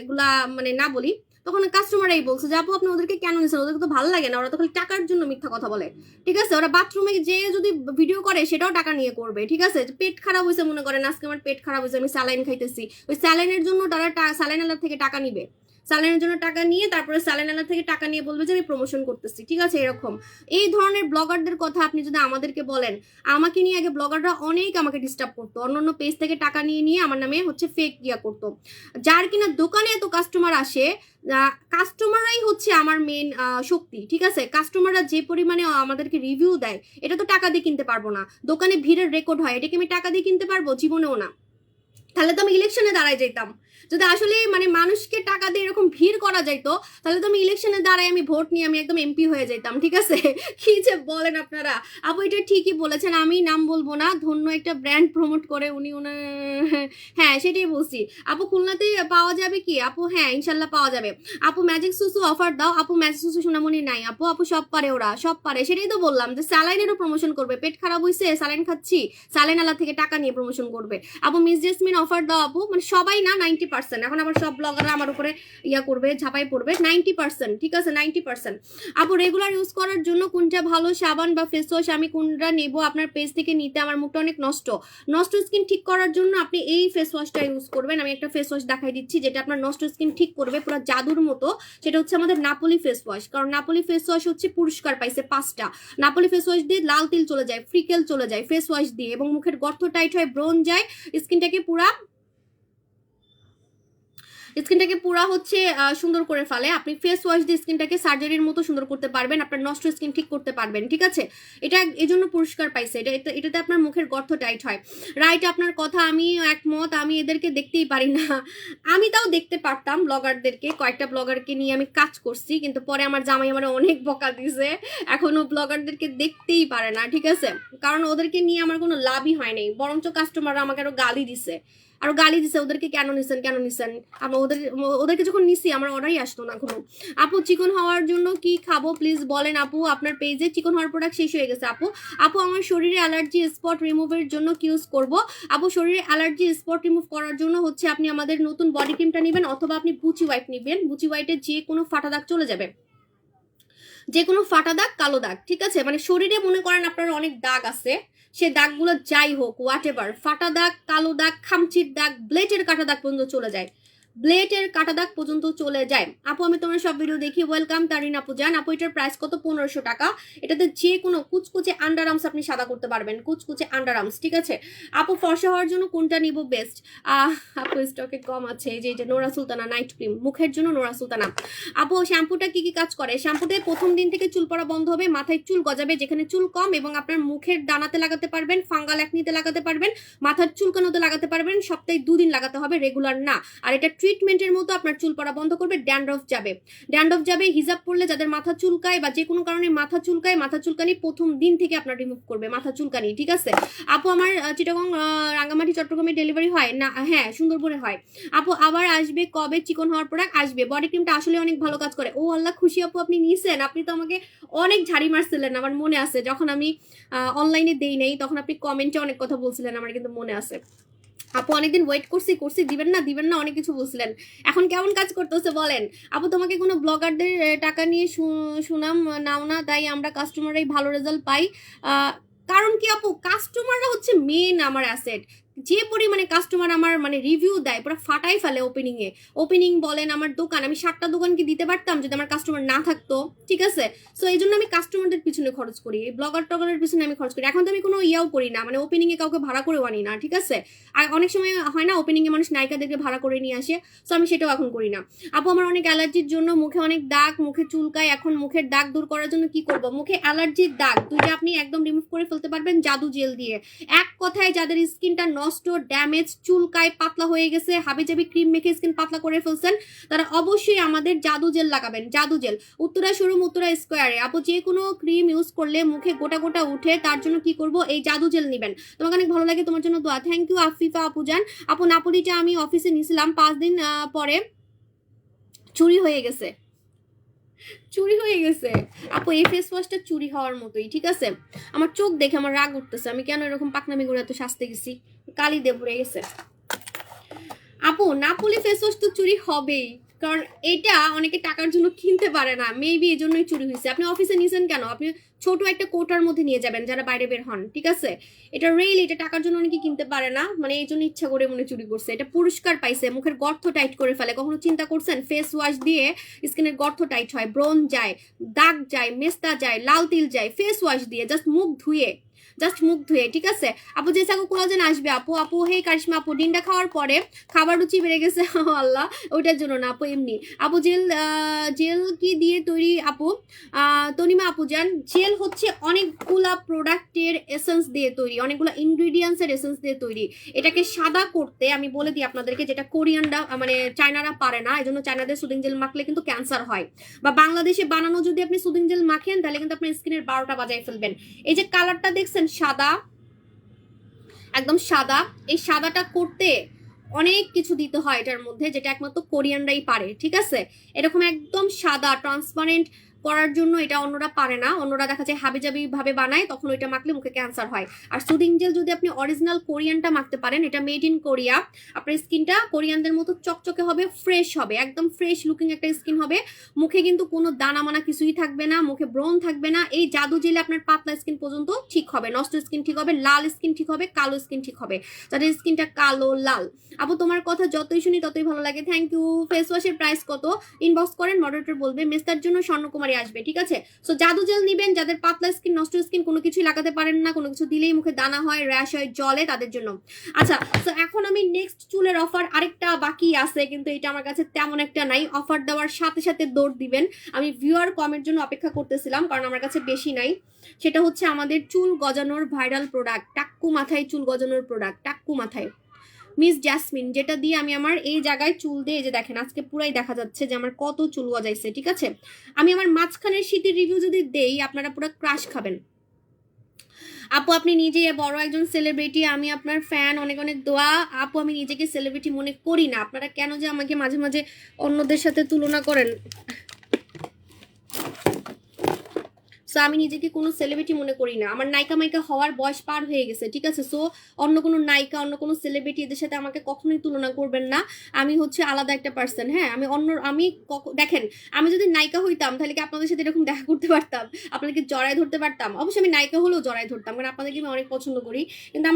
এগুলা মানে না বলি। তখন কাস্টমারই বলছে যে আপু আপনি ওদেরকে কেন নিছেন, ওদেরকে তো ভালো লাগে না, ওরা তো খালি টাকার জন্য মিথ্যা কথা বলে, ঠিক আছে? ওরা বাথরুমে যে যদি ভিডিও করে সেটাও টাকা নিয়ে করবে, ঠিক আছে? পেট খারাপ হয়েছে মনে করেন, আজকে আমার পেট খারাপ হয়েছে, আমি স্যালাইন খাইতেছি, ওই স্যালাইনের জন্য তারা স্যালাইন আলার থেকে টাকা নিবে, স্যালাইনের জন্য টাকা নিয়ে তারপরে স্যালাইন আলার থেকে টাকা নিয়ে বলবে যে আমি প্রমোশন করতেছি, ঠিক আছে? এরকম এই ধরনের ব্লগারদের কথা আপনি যদি আমাদেরকে বলেন, আমাকে নিয়ে আগে ব্লগাররা অনেক আমাকে ডিস্টার্ব করতো, অন্য পেজ থেকে টাকা নিয়ে নিয়ে আমার নামে হচ্ছে ফেক ইয়া করতো, যার কিনা দোকানে এত কাস্টমার আসে, কাস্টমাররাই হচ্ছে আমার মেন শক্তি, ঠিক আছে? কাস্টমাররা যে পরিমাণে আমাদেরকে রিভিউ দেয়, এটা তো টাকা দিয়ে কিনতে পারবো না। দোকানে ভিড়ের রেকর্ড হয়, এটাকে আমি টাকা দিয়ে কিনতে পারবো? জীবনেও না। তাহলে তো আমি ইলেকশনে দাঁড়ায় যেতাম, যদি আসলে মানে মানুষকে টাকা দিয়ে এরকম ভিড় করা যাইতো, তাহলে তো আমি ইলেকশনে দাঁড়ায় আমি ভোট নিয়ে আমি একদম এমপি হয়ে যেতাম, ঠিক আছে? কি যে বলেন আপনারা। আপু এটা ঠিকই বলেছেন, আমি নাম বলবো না, ধন্য একটা ব্র্যান্ড প্রমোট করে উনি ওনার, হ্যাঁ সেটাই বলছি। আপু খুলনাতে পাওয়া যাবে কি আপু? হ্যাঁ ইনশাল্লাহ পাওয়া যাবে। আপু ম্যাজিক সুসু অফার দাও। আপু ম্যাজিক সুসু সোনামণি নাই আপু, আপু সব পারে, ওরা সব পারে, সেটাই তো বললাম যে স্যালাইনেরও প্রমোশন করবে, পেট খারাপ হয়েছে স্যালাইন খাচ্ছি, স্যালাইন আলা থেকে টাকা নিয়ে প্রমোশন করবে। আপু মিস জেসমিন অফার দাও আপু, মানে সবাই না 90%, এখন আবার সব ব্লগাররা আমার উপরে ইয়া করবে, ঝাপাই পড়বে, 90%, ঠিক আছে? 90%। আপু রেগুলার ইউজ করার জন্য কোনটা ভালো সাবান বা ফেস ওয়াশ, আমি কোনটা নেব আপনার পেজ থেকে নিতে? আমার মুখটা অনেক নষ্ট স্কিন ঠিক করার জন্য আপনি এই ফেস ওয়াশটা ইউজ করবেন। আমি একটা ফেস ওয়াশ দেখাই দিচ্ছি যেটা আপনার নষ্ট স্কিন ঠিক করবে পুরো জাদুর মতো, সেটা হচ্ছে আমাদের নাপোলি ফেস ওয়াশ। কারণ নাপোলি ফেস ওয়াশ হচ্ছে পুরস্কার পাইছে 5টা। নাপোলি ফেস ওয়াশ দিয়ে লাল তিল চলে যায়, ফ্রিকেল চলে যায় ফেস ওয়াশ দিয়ে, এবং মুখের গর্ত টাইট হয়, ব্রন যায়, স্কিনটাকে পুরা হচ্ছে সুন্দর করে ফেলে। আপনি ফেস ওয়াশ দিয়ে স্কিনটাকে সার্জারির মতো সুন্দর করতে পারবেন, আপনার নষ্ট স্কিন ঠিক করতে পারবেন, ঠিক আছে? এটা এই জন্য পুরস্কার পাইছে, এটাতে আপনার মুখের গর্ত টাইট হয়। রাইট, আপনার কথা আমি একমত। আমি এদেরকে দেখতেই পারি না, আমি তাও দেখতে পারতাম ব্লগারদেরকে, কয়েকটা ব্লগারকে নিয়ে আমি কাজ করছি, কিন্তু পরে আমার জামাই আমার অনেক বকা দিছে, এখনো ব্লগারদেরকে দেখতেই পারে না, ঠিক আছে? কারণ ওদেরকে নিয়ে আমার কোনো লাভই হয় নাই, বরঞ্চ কাস্টমাররা আমাকে আরো গালি দিছে, ওদেরকে কেন নিছেন। আমি ওদেরকে যখন নিছি আমার অর্ডারই আসতো না কোনো। আপু চিকন হওয়ার জন্য কি খাবো প্লিজ বলেন আপু, আপনার পেজে চিকন হওয়ার প্রোডাক্ট শেষ হয়ে গেছে আপু। আপু আমার শরীরে অ্যালার্জি স্পট রিমুভের জন্য কি ইউজ করব? আপু শরীরে অ্যালার্জি স্পট রিমুভ করার জন্য হচ্ছে আপনি আমাদের নতুন বডি ক্রিমটা নেবেন, অথবা আপনি বুচি ওয়াইপ নেবেন। বুচি ওয়াইপে যে কোনো ফাটা দাগ চলে যাবে, যে কোনো ফাটা দাগ, কালো দাগ, ঠিক আছে? মানে শরীরে মনে করেন আপনার অনেক দাগ আছে, সে দাগগুলো যাই হোক, হোয়াট এভার, ফাটা দাগ, কালো দাগ, খামচির দাগ, ব্লেডের কাটা দাগ পর্যন্ত চলে যায়, ব্লেডের কাটা দাগ পর্যন্ত চলে যায়। আপু আমি তোমার সব ভিডিও দেখি, ওয়েলকাম তারিন আপু জান। আপু এটার প্রাইস কত? 1500 টাকা। এটাতে যে কোনো কুচকুচে আন্ডার আর্মস আপনি সাদা করতে পারবেন, কুচকুচে আন্ডার আর্মস, ঠিক আছে? আপু ফর্সা হওয়ার জন্য কোনটা নিব বেস্ট? আপু স্টকে কম আছে, এই যে নোরা সুলতানা নাইট ক্রিম, মুখের জন্য নোরা সুলতানা। আপু শ্যাম্পুটা কি কি কাজ করে? শ্যাম্পুতে প্রথম দিন থেকে চুল পড়া বন্ধ হবে, মাথায় চুল গজাবে যেখানে চুল কম, এবং আপনার মুখের দানাতে লাগাতে পারবেন, ফাঙ্গাল একনিতে লাগাতে পারবেন, মাথার চুলকানোতে লাগাতে পারবেন, সপ্তাহে 2 দিন লাগাতে হবে, রেগুলার না। আর এটা ট্রিটমেন্টের মতো আপনার চুল পড়া বন্ধ করবে, ড্যান্ড্রফ যাবে। হিজাব পরলে যাদের মাথা চুলকায় বা যে কোনো কারণে মাথা চুলকানি প্রথম দিন থেকে আপনার রিমুভ করবে মাথা চুলকানি, ঠিক আছে? আপু আমার চিটাগং, রাঙ্গামাটি, চট্টগ্রামে ডেলিভারি হয় না? হ্যাঁ সুন্দরবনে হয়। আপু আবার আসবে কবে চিকন হওয়ার প্রোডাক্ট? আসবে। বডি ক্রিমটা আসলে অনেক ভালো কাজ করে। ও আল্লাহ, খুশি আপু আপনি নিছেন। আপনি তো আমাকে অনেক ঝাড়ি মারছিলেন, আমার মনে আছে, যখন আমি অনলাইনে দেই নাই তখন আপনি কমেন্টে অনেক কথা বলছিলেন, আমার কিন্তু মনে আছে। আপু অনেকদিন ওয়েট করছি, দিবেন না অনেক কিছু বলছিলেন। এখন কেমন কাজ করতেছে বলেন? আপু তোমাকে কোনো ব্লগারদের টাকা নিয়ে সুনাম নাও না, তাই আমরা কাস্টমাররাই ভালো রেজাল্ট পাই। কারণ কি আপু, কাস্টমাররা হচ্ছে মেন আমার অ্যাসেট। যে পরিমাণে কাস্টমার আমার মানে রিভিউ দেয়, পুরো ফাটাই ফেলে। ওপেনিং বলেন, আমার দোকান, আমি 7টা দোকান কি দিতে পারতাম যদি আমার কাস্টমার না থাকতো, ঠিক আছে? সো এই জন্য আমি কাস্টমারদের পিছনে খরচ করি, এই ব্লগার টগারের পিছনে আমি খরচ করি। এখন তো আমি কোনো ইয়াও করি না, মানে ওপেনিং এ কাউকে ভাড়া করেও আনি না, ঠিক আছে? আর অনেক সময় হয় না, ওপেনিং এ মানুষ নায়িকাদেরকে ভাড়া করে নিয়ে আসে, সো আমি সেটাও এখন করি না। আপু আমার অনেক অ্যালার্জির জন্য মুখে অনেক দাগ, মুখে চুলকায়, এখন মুখের দাগ দূর করার জন্য কি করব? মুখে অ্যালার্জির দাগ 2টা আপনি একদম রিমুভ করে ফেলতে পারবেন জাদু জেল দিয়ে। এক কথায় যাদের স্কিনটা নষ্ট, ড্যামেজ, চুলকায়, পাতলা হয়ে গেছে, হাবিজাবি ক্রিম মেখে স্কিন পাতলা করে ফেলছেন, তারা অবশ্যই আমাদের জাদু জেল লাগাবেন। জাদু জেল, উত্তরা শোরুম, উত্তরা স্কোয়ারে। আপু যে কোনো ক্রিম ইউজ করলে মুখে গোটা গোটা উঠে, তার জন্য কি করব, এই জাদু জেল নেবেন। তোমাকে অনেক ভালো লাগে, তোমার জন্য দোয়া। থ্যাংক ইউ আফিফা আপু জান। আপু নাপোলিটা আমি অফিসে নিয়েছিলাম, 5 দিন পরে চুরি হয়ে গেছে। চুরি হয়ে গেছে আপু, এই ফেস ওয়াশটা চুরি হওয়ার মতোই, ঠিক আছে। আমার চোখ দেখে আমার রাগ উঠতেছে, আমি কেন এরকম পাকনামি করে এত সাজতে গেছি, কালি দিয়ে ভরে গেছে। আপু নাপোলি ফেস ওয়াশ তো চুরি হবেই, কারণ এটা অনেকে টাকার জন্য কিনতে পারে না, মেবি এই জন্যই চুরি হয়েছে। আপনি অফিসে নিয়েছেন কেন, আপনি ছোট একটা কোটার মধ্যে নিয়ে যাবেন যারা বাইরে বের হন, ঠিক আছে। এটা রিয়েল, এটা টাকার জন্য অনেকে কিনতে পারে না, মানে এই জন্য ইচ্ছা করে মনে চুরি করছে। এটা পুরস্কার পাইছে, মুখের গর্ত টাইট করে ফেলে। কখনো চিন্তা করছেন ফেস ওয়াশ দিয়ে স্কিনের গর্ত টাইট হয়, ব্রণ যায়, দাগ যায়, মেস্তা যায়, লাল তিল যায়, ফেস ওয়াশ দিয়ে জাস্ট মুখ ধুয়ে, ঠিক আছে। আপু যে চাকু কোলাজেন আসবে আপু, আপু হে কারিশমা আপু, ডিমটা খাওয়ার পরে খাবার রুচি বেড়ে গেছে আল্লাহ, ওইটার জন্য না আপু, এমনি। আপু জেল, জেল কি দিয়ে তৈরি আপু? তনিমা আপু জান, জেল হচ্ছে অনেকগুলা প্রোডাক্টের এসেন্স দিয়ে তৈরি, অনেকগুলা ইনগ্রিডিয়েন্টসের এসেন্স দিয়ে তৈরি। এটাকে সাদা করতে আমি বলে দিই আপনাদেরকে, যেটা কোরিয়ানরা মানে চায়নারা পারে না, এই জন্য চায়নাদের সুদিং জেল মাখলে কিন্তু ক্যান্সার হয়। বা বাংলাদেশে বানানো যদি আপনি সুদিং জেল মাখেন, তাহলে কিন্তু আপনার স্কিনের 12টা বাজায় ফেলবেন। এই যে কালারটা দেখছেন সাদা, একদম সাদা, এই সাদাটা করতে অনেক কিছু দিতে হয় এটার মধ্যে, যেটা একমাত্র কোরিয়ানরাই পারে, ঠিক আছে। এরকম একদম সাদা ট্রান্সপারেন্ট করার জন্য এটা অন্যরা পারে না, অন্যরা দেখা যায় হাবিজাবি ভাবে বানায়, তখন ওইটা মাখলে মুখে ক্যান্সার হয়। আর সুদিং জেল যদি আপনি অরিজিনাল কোরিয়ানটা মাখতে পারেন, এটা মেড ইন কোরিয়া, আপনার স্কিনটা কোরিয়ানদের মতো চকচকে হবে, ফ্রেশ হবে, একদম ফ্রেশ লুকিং একটা স্কিন হবে। মুখে কিন্তু কোনো দানা মানা কিছুই থাকবে না, মুখে ব্রণ থাকবে না। এই জাদু জেলে আপনার পাতলা স্কিন পর্যন্ত ঠিক হবে, নষ্ট স্কিন ঠিক হবে, লাল স্কিন ঠিক হবে, কালো স্কিন ঠিক হবে, যাদের স্কিনটা কালো লাল। আপু তোমার কথা যতই শুনি ততই ভালো লাগে, থ্যাংক ইউ। ফেস ওয়াশের প্রাইস কত? ইনবক্স করেন, মডারেটর বলবে। মেস্তার জন্য স্বর্ণকুমারী আসবে, ঠিক আছে। সো জাদু জেল নিবেন যাদের পাতলা স্কিন, নষ্ট স্কিন, কোনো কিছুই লাগাতে পারেন না, কোনো কিছু দিলেই মুখে দানা হয়, র্যাশ হয়, জলে, তাদের জন্য। আচ্ছা, তো এখন আমি নেক্সট চুলের অফার আরেকটা বাকি আছে, কিন্তু এটা আমার কাছে তেমন একটা নাই। অফার দেওয়ার সাথে সাথে দৌড় দিবেন, আমি ভিউয়ার কমের জন্য অপেক্ষা করতেছিলাম, কারণ আমার কাছে বেশি নাই। সেটা হচ্ছে আমাদের চুল গজানোর ভাইরাল প্রোডাক্ট, টাক্কু মাথায় চুল গজানোর প্রোডাক্ট, টাক্কু মাথায় মিস জাসমিন, যেটা দিয়ে আমি আমার এই জায়গায় চুল দিয়ে, এই যে দেখেন আজকে পুরাই দেখা যাচ্ছে যে আমার কত চুল গজাইছে, ঠিক আছে। আমি আমার মাঝখানের শীতের রিভিউ যদি দেই, আপনারা পুরো ক্রাশ খাবেন। আপু আপনি নিজে বড় একজন সেলিব্রিটি, আমি আপনার ফ্যান, অনেক অনেক দোয়া। আপু আমি নিজেকে সেলিব্রিটি মনে করি না, আপনারা কেন যে আমাকে মাঝে মাঝে অন্যদের সাথে তুলনা করেন। সো আমি নিজেকে কোনো সেলিব্রিটি মনে করি না, আমার নায়িকা মাইকা হওয়ার বয়স পার হয়ে গেছে, ঠিক আছে। সো অন্য কোনো নায়িকা, অন্য কোনো সেলিব্রিটি, এদের সাথে আমাকে কখনোই তুলনা করবেন না। আমি হচ্ছে আলাদা একটা পার্সন, হ্যাঁ। আমি দেখেন, আমি যদি নায়িকা হইতাম তাহলে কি আপনাদের সাথে এরকম দেখা করতে পারতাম, আপনাদেরকে জড়ায় ধরতে পারতাম? অবশ্যই আমি নায়িকা হলেও জড়ায় ধরতাম, কারণ আপনাদেরকে আমি অনেক পছন্দ করি। কিন্তু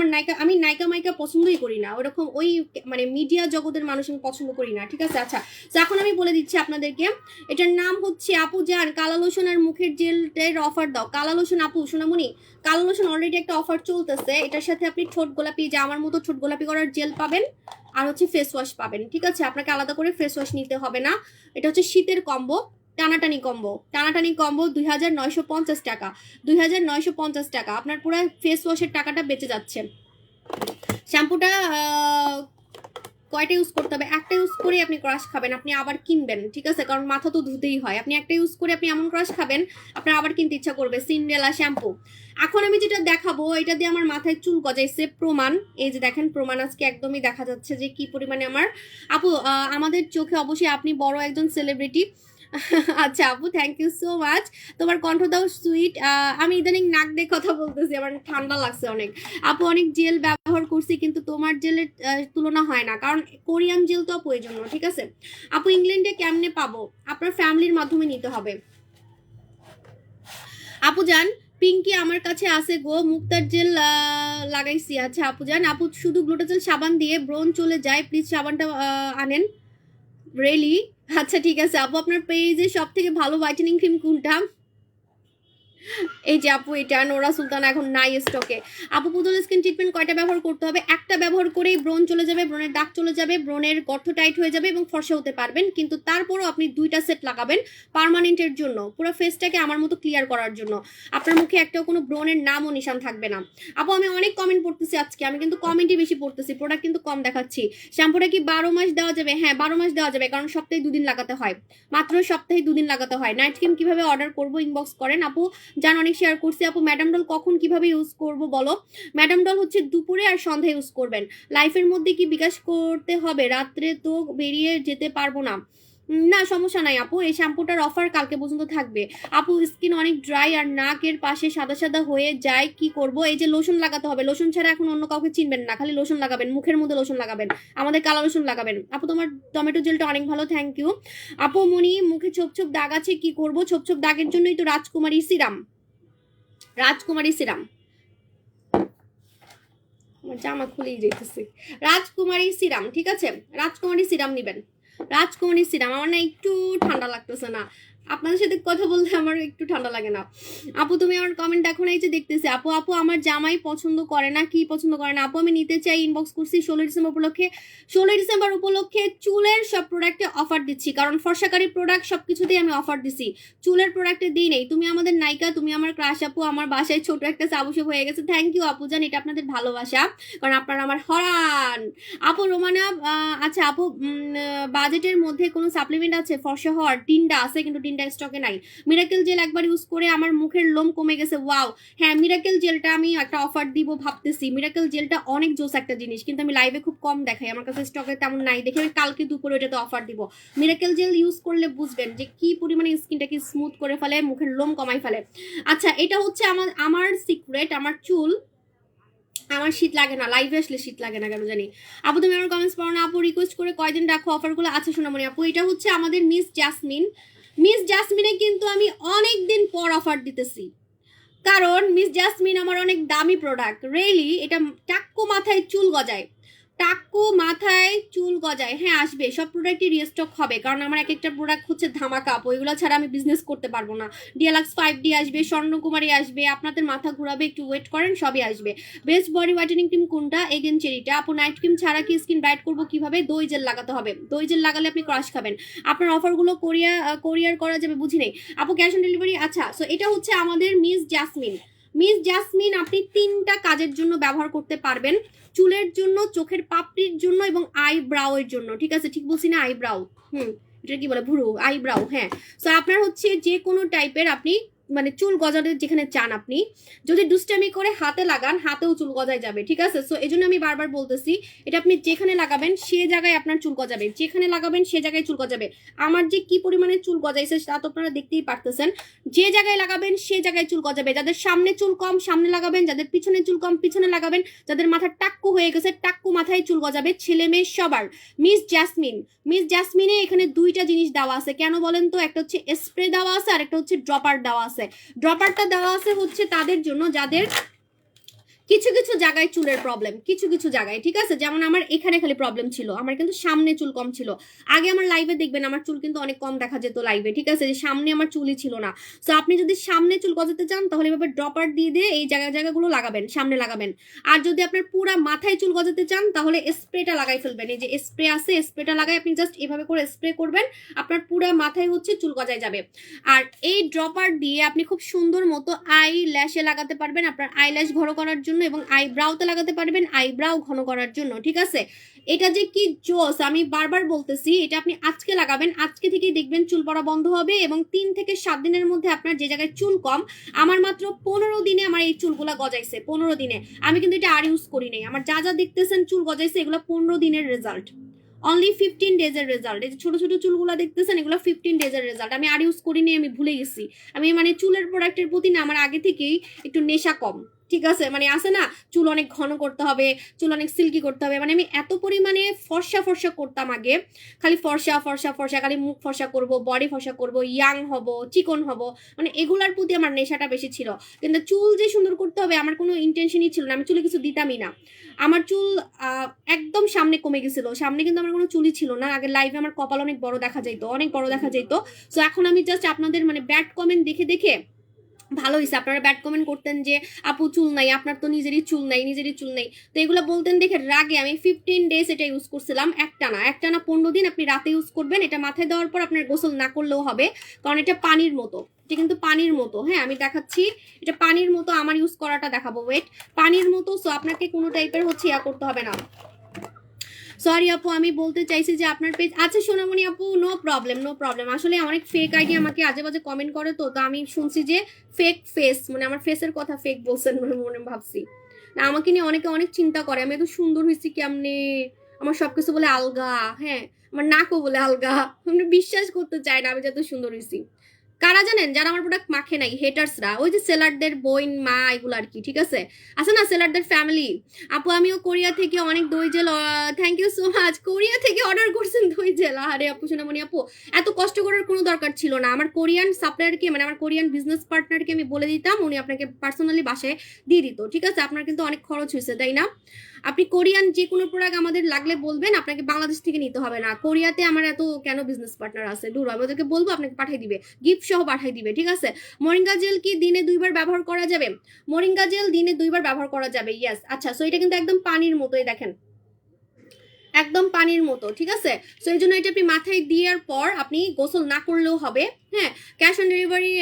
আমি নায়িকা মাইকা পছন্দই করি না, ওরকম ওই মানে মিডিয়া জগতের মানুষ আমি পছন্দ করি না, ঠিক আছে। আচ্ছা, তো এখন আমি বলে দিচ্ছি আপনাদেরকে, এটার নাম হচ্ছে আপু জান কালা লোশন আর মুখের জেলটার অফার দাও। কালা লোশন আপু সোনামণি, কালো লোশন অলরেডি একটা অফার চলতেছে, এটার সাথে আপনি ঠোঁট গোলাপি, যে আমার মতো ঠোঁট গোলাপি করার জেল পাবেন, আর হচ্ছে ফেস ওয়াশ পাবেন, ঠিক আছে। আপনাকে আলাদা করে ফেস ওয়াশ নিতে হবে না। এটা হচ্ছে শীতের কম্বো, টানাটানি কম্বো 2950 টাকা, 2950 টাকা। আপনার পুরো ফেস ওয়াশের টাকাটা বেঁচে যাচ্ছে। শ্যাম্পুটা কয়টা ইউজ করতে হবে? একটা ইউজ করে আপনি ক্রাশ খাবেন, আপনি আবার কিনবেন, ঠিক আছে, কারণ মাথা তো ধুতেই হয়। আপনি একটা ইউজ করে আপনি এমন ক্রাশ খাবেন, আপনার আবার কিনতে ইচ্ছা করবে। Cinderella shampoo. এখন আমি যেটা দেখাবো, এটা দিয়ে আমার মাথায় চুল গজাইছে প্রমাণ। এই যে দেখেন প্রমাণ, আজকে একদমই দেখা যাচ্ছে যে কি পরিমাণে আমার। আপু আমাদের চোখে অবশ্যই আপনি বড় একজন সেলিব্রিটি। আচ্ছা আপু, থ্যাংক ইউ সো মাচ, তোমার কণ্ঠটাও সুইট। আমি ইদানিং নাক দিয়ে কথা বলতেছি, আমার ঠান্ডা লাগছে অনেক। আপু অনেক জেল ব্যবহার করছি, কিন্তু তোমার জেলের তুলনা হয় না, কারণ কোরিয়ান জেল তো প্রয়োজনীয়, ঠিক আছে। আপু ইংল্যান্ডে কেমনে পাবো? আপনার ফ্যামিলির মাধ্যমে নিতে হবে। আপু জান পিঙ্কি আমার কাছে আছে গো, মুক্তার জেল লাগাইছি। আচ্ছা আপু জান, আপু শুধু গ্লুটাজেল সাবান দিয়ে ব্রণ চলে যায়, প্লিজ সাবানটা আনেন। রিয়েলি? আচ্ছা ঠিক আছে আপু, আপনার পেজে সব থেকে ভালো হোয়াইটেনিং ক্রিম কোনটা? এই যে আপু এটা নোরা সুলতানা এখন নাই স্টকে। আপু পুতুল স্কিন ট্রিটমেন্ট কয়টা ব্যবহার করতে হবে? একটা ব্যবহার করেই ব্রণ চলে যাবে, ব্রণের দাগ চলে যাবে, ব্রণের গর্ত টাইট হয়ে যাবে এবং ফর্সা হতে পারবেন। কিন্তু তারপরও আপনি 2টা সেট লাগাবেন পার্মানেন্টের জন্য, পুরো ফেসটাকে আমার মতো ক্লিয়ার করার জন্য। আপনার মুখে একটাও কোনো ব্রণের নামও নিশান থাকবে না। আপু আমি অনেক কমেন্ট পড়তেছি আজকে, আমি কিন্তু কমেন্টই বেশি পড়তেছি, প্রোডাক্ট কিন্তু কম দেখাচ্ছি। শ্যাম্পুটা কি 12 মাস দেওয়া যাবে? হ্যাঁ 12 মাস দেওয়া যাবে, কারণ সপ্তাহে 2 দিন লাগাতে হয়, মাত্র সপ্তাহে 2 দিন লাগাতে হয়। নাইট ক্রিম কিভাবে অর্ডার করবো ইনবক্স করেন আপু, জান অনেক শেয়ার করছি। আপু ম্যাডাম ডল কখন কিভাবে ইউজ করব বলো? ম্যাডাম ডল হচ্ছে দুপুরে আর সন্ধ্যায় ইউজ করবেন। লাইফের মধ্যে কি বিকাশ করতে হবে? রাত্রে তো বেরিয়ে যেতে পারবো না। না সমস্যা নাই আপু, এই শ্যাম্পুটার অফার কালকে পর্যন্ত থাকবে। আপু স্কিন অনেক ড্রাই আর নাকের পাশে সাদা সাদা হয়ে যায়, কি করব? এই যে লোশন লাগাতে হবে, লোশন ছাড়া এখন অন্য কাউকে চিনবেন না, খালি লোশন লাগাবেন, মুখের মধ্যে লোশন লাগাবেন, আমাদের কালো লোশন লাগাবেন। আপু তোমার টমেটো জেলটা অনেক ভালো, থ্যাংক ইউ। আপু মনি মুখে ছোপ ছোপ দাগ আছে, কি করব? ছোপ ছোপ দাগের জন্যই তো রাজকুমারী সিরাম, রাজকুমারী সিরাম, আমার জামা খুলেই যেতেছে। রাজকুমারী সিরাম, ঠিক আছে, রাজকুমারী সিরাম নিবেন, রাজকুমারী সিরাম। আমার না একটু ঠান্ডা লাগতেছে না, আপনাদের সাথে কথা বলতে আমার একটু ঠান্ডা লাগে না। আপু তুমি আমার কমেন্ট দেখো না? এই যে দেখতেছি। আপু আপু আমার জামাই পছন্দ করে না, কি পছন্দ করে না? আপু আমি নিতে চাই, ইনবক্স করছি। 16 ডিসেম্বর উপলক্ষে, 16 ডিসেম্বর উপলক্ষে চুলের সব প্রোডাক্টে অফার দিচ্ছি, কারণ ফর্সাকারী প্রোডাক্ট সবকিছুতেই আমি অফার দিছি, চুলের প্রোডাক্টে দিই নেই। তুমি আমাদের নায়িকা, তুমি আমার ক্রাশ আপু, আমার বাসায় ছোট একটা সাবুসেব হয়ে গেছে। থ্যাংক ইউ আপু জান, এটা আপনাদের ভালোবাসা, কারণ আপনারা আমার হরান। আপু রোমানা আচ্ছা আপু বাজেটের মধ্যে কোনো সাপ্লিমেন্ট আছে ফর্সা হওয়ার? টিন্ডা আছে, কিন্তু টিন্ডা স্টকে নাই। মিরাকেল জেল একবার ইউজ করে আমার মুখের লোম কমে গেছে, ওয়াও। হ্যাঁ মিরাকেল জেলটা আমি একটা অফার দিব ভাবতেছি। মিরাকেল জেলটা অনেক জোস একটা জিনিস, কিন্তু আমি লাইভে খুব কম দেখাই, আমার কাছে স্টকে তেমন নাই, দেখে আমি কালকে দুপুরে ওটাতে অফার দিব। মিরাকেল জেল ইউজ করলে বুঝবেন যে কি পরিমাণে স্কিনটাকে স্মুথ করে ফেলে, মুখের লোম কমাই ফেলে। আচ্ছা এটা হচ্ছে আমার আমার সিক্রেট, আমার চুল, আমার শীত লাগে না, লাইভে আসলে শীত লাগে না কেন জানি। আপু তুমি আমার কমেন্টস পড়ো না আপু, রিকোয়েস্ট করে কয়দিন রাখো অফারগুলো? আচ্ছা সোনামণি আপু, এটা হচ্ছে আমাদের মিস জাসমিন, মিস জাসমিনে কিন্তু আমি অনেক দিন পর অফার দিতেছি, কারণ মিস জাসমিন আমার অনেক দামি প্রোডাক্ট। রিয়েলি এটা টাক্কু মাথায় চুল গজায়, টাক্কু মাথায় চুল গজায়। হ্যাঁ আসবে, সব প্রোডাক্টই রিস্টক হবে, কারণ আমার এক একটা প্রোডাক্ট হচ্ছে ধামাকা, ওইগুলো ছাড়া আমি বিজনেস করতে পারবো না। ডিএলএক্স 5D আসবে, স্বর্ণকুমারী আসবে, আপনাদের মাথা ঘুরাবে, একটু ওয়েট করেন, সবই আসবে। বেস্ট বডি হোয়াইটেনিং ক্রিম কোনটা? এগেন চেরিটা। আপু নাইট ক্রিম ছাড়া কি স্কিন ব্রাইট করবো কিভাবে? দই জেল লাগাতে হবে, দই জেল লাগালে আপনি ক্রাশ খাবেন। আপনার অফারগুলো কোরিয়ার করা যাবে? বুঝি নেই আপু, ক্যাশ অন ডেলিভারি? আচ্ছা সো এটা হচ্ছে আমাদের মিস জাসমিন। মিস জাসমিন আপনি 3টা কাজের জন্য ব্যবহার করতে পারবেন, চুলের জন্য, চোখের পাপড়ির জন্য এবং আইব্রাউ এর জন্য। ঠিক আছে, ঠিক বলছি না? আইব্রাউ, এটা কি বলে, ভুরু, আইব্রাউ, হ্যাঁ। সো আপনার হচ্ছে যে কোনো টাইপের আপনি মানে চুল গজাতে যেখানে চান, আপনি যদি দুষ্টামি করে হাতে লাগান, হাতেও চুল গজায় যাবে, ঠিক আছে। সো এই জন্য আমি বারবার বলতেছি, এটা আপনি যেখানে লাগাবেন সে জায়গায় আপনার চুল গজাবে, যেখানে লাগাবেন সে জায়গায় চুল গজাবে। আমার যে কি পরিমাণে চুল গজাইছে তা তো আপনারা দেখতেই পারতেছেন। যে জায়গায় লাগাবেন সে জায়গায় চুল গজাবে। যাদের সামনে চুল কম সামনে লাগাবেন, যাদের পিছনে চুল কম পিছনে লাগাবেন, যাদের মাথা টাক্কু হয়ে গেছে টাক্কু মাথায় চুল গজাবে, ছেলে মেয়ে সবার। মিস জাসমিন, মিস জাসমিনে এখানে 2টা জিনিস দেওয়া আছে, কেন বলেন তো? একটা হচ্ছে স্প্রে দেওয়া আছে আর একটা হচ্ছে ড্রপার দেওয়া আছে। ড্রপারটা দেওয়া আছে হচ্ছে তাদের জন্য যাদের কিছু কিছু জায়গায় চুলের প্রবলেম, কিছু কিছু জায়গায়, ঠিক আছে। যেমন আমার এখানে খালি প্রবলেম ছিল, আমার কিন্তু সামনে চুল কম ছিল। আগে আমার লাইভে দেখবেন আমার চুল কিন্তু অনেক কম দেখা যেত লাইভে, ঠিক আছে, যে সামনে আমার চুলই ছিল না। সো আপনি যদি সামনে চুল গজাতে চান তাহলে এভাবে ড্রপার দিয়ে দিয়ে এই জায়গাগুলো লাগাবেন, সামনে লাগাবেন। আর যদি আপনার পুরো মাথায় চুল গজাতে চান তাহলে স্প্রেটা লাগাই ফেলবেন, এই যে স্প্রে আছে, স্প্রেটা লাগাই আপনি জাস্ট এভাবে করে স্প্রে করবেন, আপনার পুরো মাথায় হচ্ছে চুল গজায় যাবে। আর এই ড্রপার দিয়ে আপনি খুব সুন্দর মতো আই ল্যাশে লাগাতে পারবেন, আপনার আই ল্যাশ ঘন করার জন্য, এবং আইব্রাউতে লাগাতে পারবেন আইব্রাউ ঘন করার জন্য, ঠিক আছে। এটা যে কি জোস, আমি বারবার বলতেছি, এটা আপনি আজকে লাগাবেন, আজকে থেকেই দেখবেন চুল পড়া বন্ধ হবে, এবং 3 থেকে 7 দিনের মধ্যে আপনার যে জায়গায় চুল কম, আমার মাত্র 15 দিনে আমার এই চুলগুলা গজাইছে, 15 দিনে। আমি কিন্তু এটা আর ইউজ করি নাই, আমার যা যা দেখতেছেন চুল গজাইছে এগুলো 15 দিনের রেজাল্ট, অনলি 15 ডেজের রেজাল্ট। এই যে ছোট ছোট চুলগুলো দেখতেছেন এগুলো 15 ডেজের রেজাল্ট। আমি আর ইউজ করিনি, আমি ভুলে গেছি। আমি মানে চুলের প্রোডাক্টের প্রতি না আমার আগে থেকেই একটু নেশা কম, ঠিক আছে। মানে আছে না, চুল অনেক ঘন করতে হবে, চুল অনেক সিল্কি করতে হবে, মানে আমি এত পরিমাণে ফর্সা ফর্সা করতাম আগে, খালি ফর্সা ফর্সা ফর্সা, খালি মুখ ফর্সা করব, বডি ফর্সা করব, ইয়াং হব, চিকন হব, মানে এগুলার প্রতি আমার নেশাটা বেশি ছিল। কিন্তু চুল যে সুন্দর করতে হবে আমার কোনো ইন্টেনশনই ছিল না, আমি চুলে কিছু দিতামই না। আমার চুল একদম সামনে কমে গেছিল, সামনে কিন্তু আমার কোনো চুলই ছিল না। আগে লাইভে আমার কপাল অনেক বড় দেখা যেত, অনেক বড় দেখা যেত। সো এখন আমি জাস্ট আপনাদের মানে ব্যাড কমেন্ট দেখে দেখে ভালো হয়েছে। আপনারা ব্যাড কমেন্ট করতেন যে আপু চুল নাই, আপনার তো নিজেরই চুল নাই, নিজেরই চুল নাই, তো এগুলো বলতেন দেখে রাগে আমি 15 ডেজ এটা ইউজ করছিলাম, একটানা 15 দিন আপনি রাতে ইউজ করবেন। এটা মাথায় দেওয়ার পর আপনার গোসল না করলেও হবে, কারণ এটা পানির মতো, এটা কিন্তু পানির মতো। হ্যাঁ আমি দেখাচ্ছি, এটা পানির মতো, আমার ইউজ করাটা দেখাবো, ওয়েট, পানির মতো। সো আপনাকে কোনো টাইপের হচ্ছে ইয়া করতে হবে না। সরি আপু, আমি বলতে চাইছি যে আপনার পেজ, আচ্ছা সোনামণি আপু, নো প্রবলেম, নো প্রবলেম। আসলে অনেক ফেক আইডি আমাকে আজে বাজে কমেন্ট করে, তো আমি শুনছি যে ফেক ফেস, মানে আমার ফেসের কথা ফেক বলছেন, মনে ভাবছি না, আমাকে নিয়ে অনেকে অনেক চিন্তা করে, আমি এত সুন্দর হয়েছি কেমনে, আমার সবকিছু বলে আলগা, হ্যাঁ আমার নাকও বলে আলগা, আমি বিশ্বাস করতে চাই না আমি যত সুন্দর হয়েছি। কারা জানেন? যারা আমার প্রোডাক্ট মাখে নাই, হেটার্সরা, ওই যে সেলারদের বোন মা এগুলো আর কি, ঠিক আছে, আছে না সেলারদের ফ্যামিলি। আপু আমিও কোরিয়া থেকে অনেক দই gel, thank you so much, Korea থেকে অর্ডার করছেন দই জেল। আরে আপু সোনামণি আপু, এত কষ্ট করার কোনো দরকার ছিল না। আমার কোরিয়ান সাপ্লায়ারকে, মানে আমার কোরিয়ান বিজনেস পার্টনারকে আমি বলে দিতাম, উনি আপনাকে পার্সোনালি বাসায় দিয়ে দিত, ঠিক আছে। আপনার কিন্তু অনেক খরচ হয়েছে, তাই না? আপনি কোরিয়ান যে কোনো প্রোডাক্ট আমাদের লাগলে বলবেন, আপনাকে বাংলাদেশ থেকে নিতে হবে না। কোরিয়াতে আমার এত কেন বিজনেস পার্টনার আছে, দূর, আমি ওদেরকে বলবো আপনাকে পাঠিয়ে দিবে, গিফট সহ পাঠিয়ে দিবে, ঠিক আছে। মরিঙ্গা জেল কি দিনে 2বার ব্যবহার করা যাবে? মরিঙ্গা জেল দিনে 2বার ব্যবহার করা যাবে, ইয়েস। আচ্ছা, সো এটা কিন্তু একদম পানির মতোই, দেখেন একদম পানির মতো, ঠিক আছে। সো এই জন্য এটা আপনি মাথায় দেওয়ার পর আপনি গোসল না করলেও হবে। হ্যাঁ, ক্যাশ অন ডেলিভারি,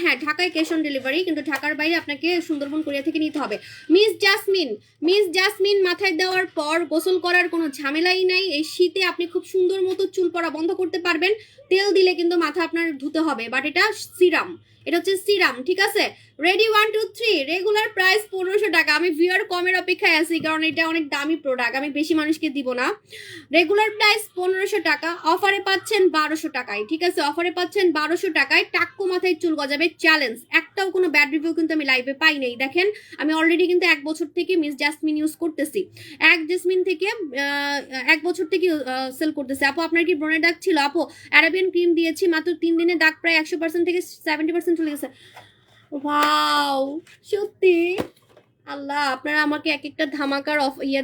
হ্যাঁ ঢাকায় ক্যাশ অন ডেলিভারি, কিন্তু ঢাকার বাইরে আপনাকে সুন্দরবন কোরিয়া থেকে নিতে হবে। মিস জাসমিন মাথায় দেওয়ার পর গোসল করার কোনো ঝামেলাই নাই। এই শীতে আপনি খুব সুন্দর মতো চুল পড়া বন্ধ করতে পারবেন। তেল দিলে কিন্তু মাথা আপনার ধুতে হবে, বাট এটা সিরাম, এটা হচ্ছে সিরাম, ঠিক আছে। রেডি 1 2 3, রেগুলার প্রাইস 1500 টাকা। আমি ভিউয়ার কমের অপেক্ষায় আছি, কারণ এটা অনেক দামি প্রোডাক্ট, আমি বেশি মানুষকে দিব না। রেগুলার প্রাইস 1500 টাকা, অফারে পাচ্ছেন 1200 টাকায়, ঠিক আছে, অফারে পাচ্ছেন 1200 টাকায়। টাক্কু মাথায় চুল গজাবে চ্যালেঞ্জ। একটাও কোনো ব্যাড রিভিউ কিন্তু আমি লাইভে পাই নাই। দেখেন আমি অলরেডি কিন্তু 1 বছর থেকে মিস জাসমিন ইউজ করতেছি, 1 বছর থেকে সেল করতেছি। আপু আপনার কি ব্রণের দাগ ছিল? আপু অ্যারাবিয়ান ক্রিম দিয়েছি, মাত্র 3 দিনে দাগ প্রায় 100% থেকে 70% চলে গেছে। ওয়াও, সত্যি আল্লাহ, আপনারা আমাকে এক একটা ধামাকার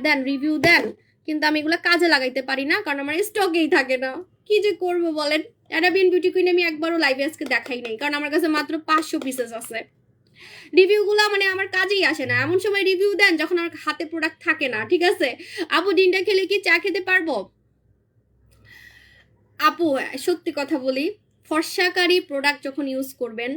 দেন, রিভিউ দেন, কিন্তু আমি এগুলো কাজে লাগাইতে পারি না, কারণ আমার স্টকেই থাকে না। কি যে করবো বলেন। অ্যারাবিয়ান বিউটি কুইন আমি একবারও লাইভে আজকে দেখাই নাই, কারণ আমার কাছে মাত্র 500 পিসেস আছে। রিভিউগুলো মানে আমার কাজেই আসে না। এমন সময় রিভিউ দেন যখন আমার হাতে প্রোডাক্ট থাকে না, ঠিক আছে। আপু ডিনটা খেলে কি চা খেতে পারবো? আপু সত্যি কথা বলি, ফর্সাকারী প্রোডাক্ট যখন ইউজ করবেন,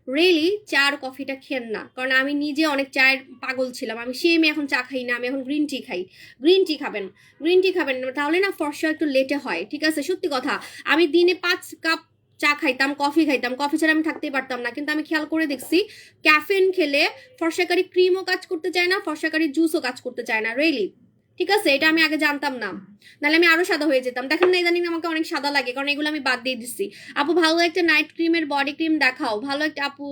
রিয়েলি চার কফিটা খেন না, কারণ আমি নিজে অনেক চায়ের পাগল ছিলাম। আমি আমি এখন চা খাই না, আমি এখন গ্রিন টি খাই। গ্রিন টি খাবেন, গ্রিন টি খাবেন, তাহলে না ফর্সা একটু লেটে হয়, ঠিক আছে, সত্যি কথা। আমি দিনে 5 কাপ চা খাইতাম, কফি খাইতাম, কফি ছাড়া আমি থাকতেই পারতাম না, কিন্তু আমি খেয়াল করে দেখছি ক্যাফেন খেলে ফর্সাকারী ক্রিমও কাজ করতে চায় না, ফর্সাকারী জুসও কাজ করতে চায় না, রিয়েলি, ঠিক আছে। এটা আমি আগে জানতাম না, নাহলে আমি আরো সাদা হয়ে যেতাম। দেখেন না ইদানিং আমাকে অনেক সাদা লাগে, কারণ এগুলো আমি বাদ দিয়ে দিচ্ছি। আপু ভালো একটা নাইট ক্রিমের বডি ক্রিম দেখাও, ভালো একটা। আপু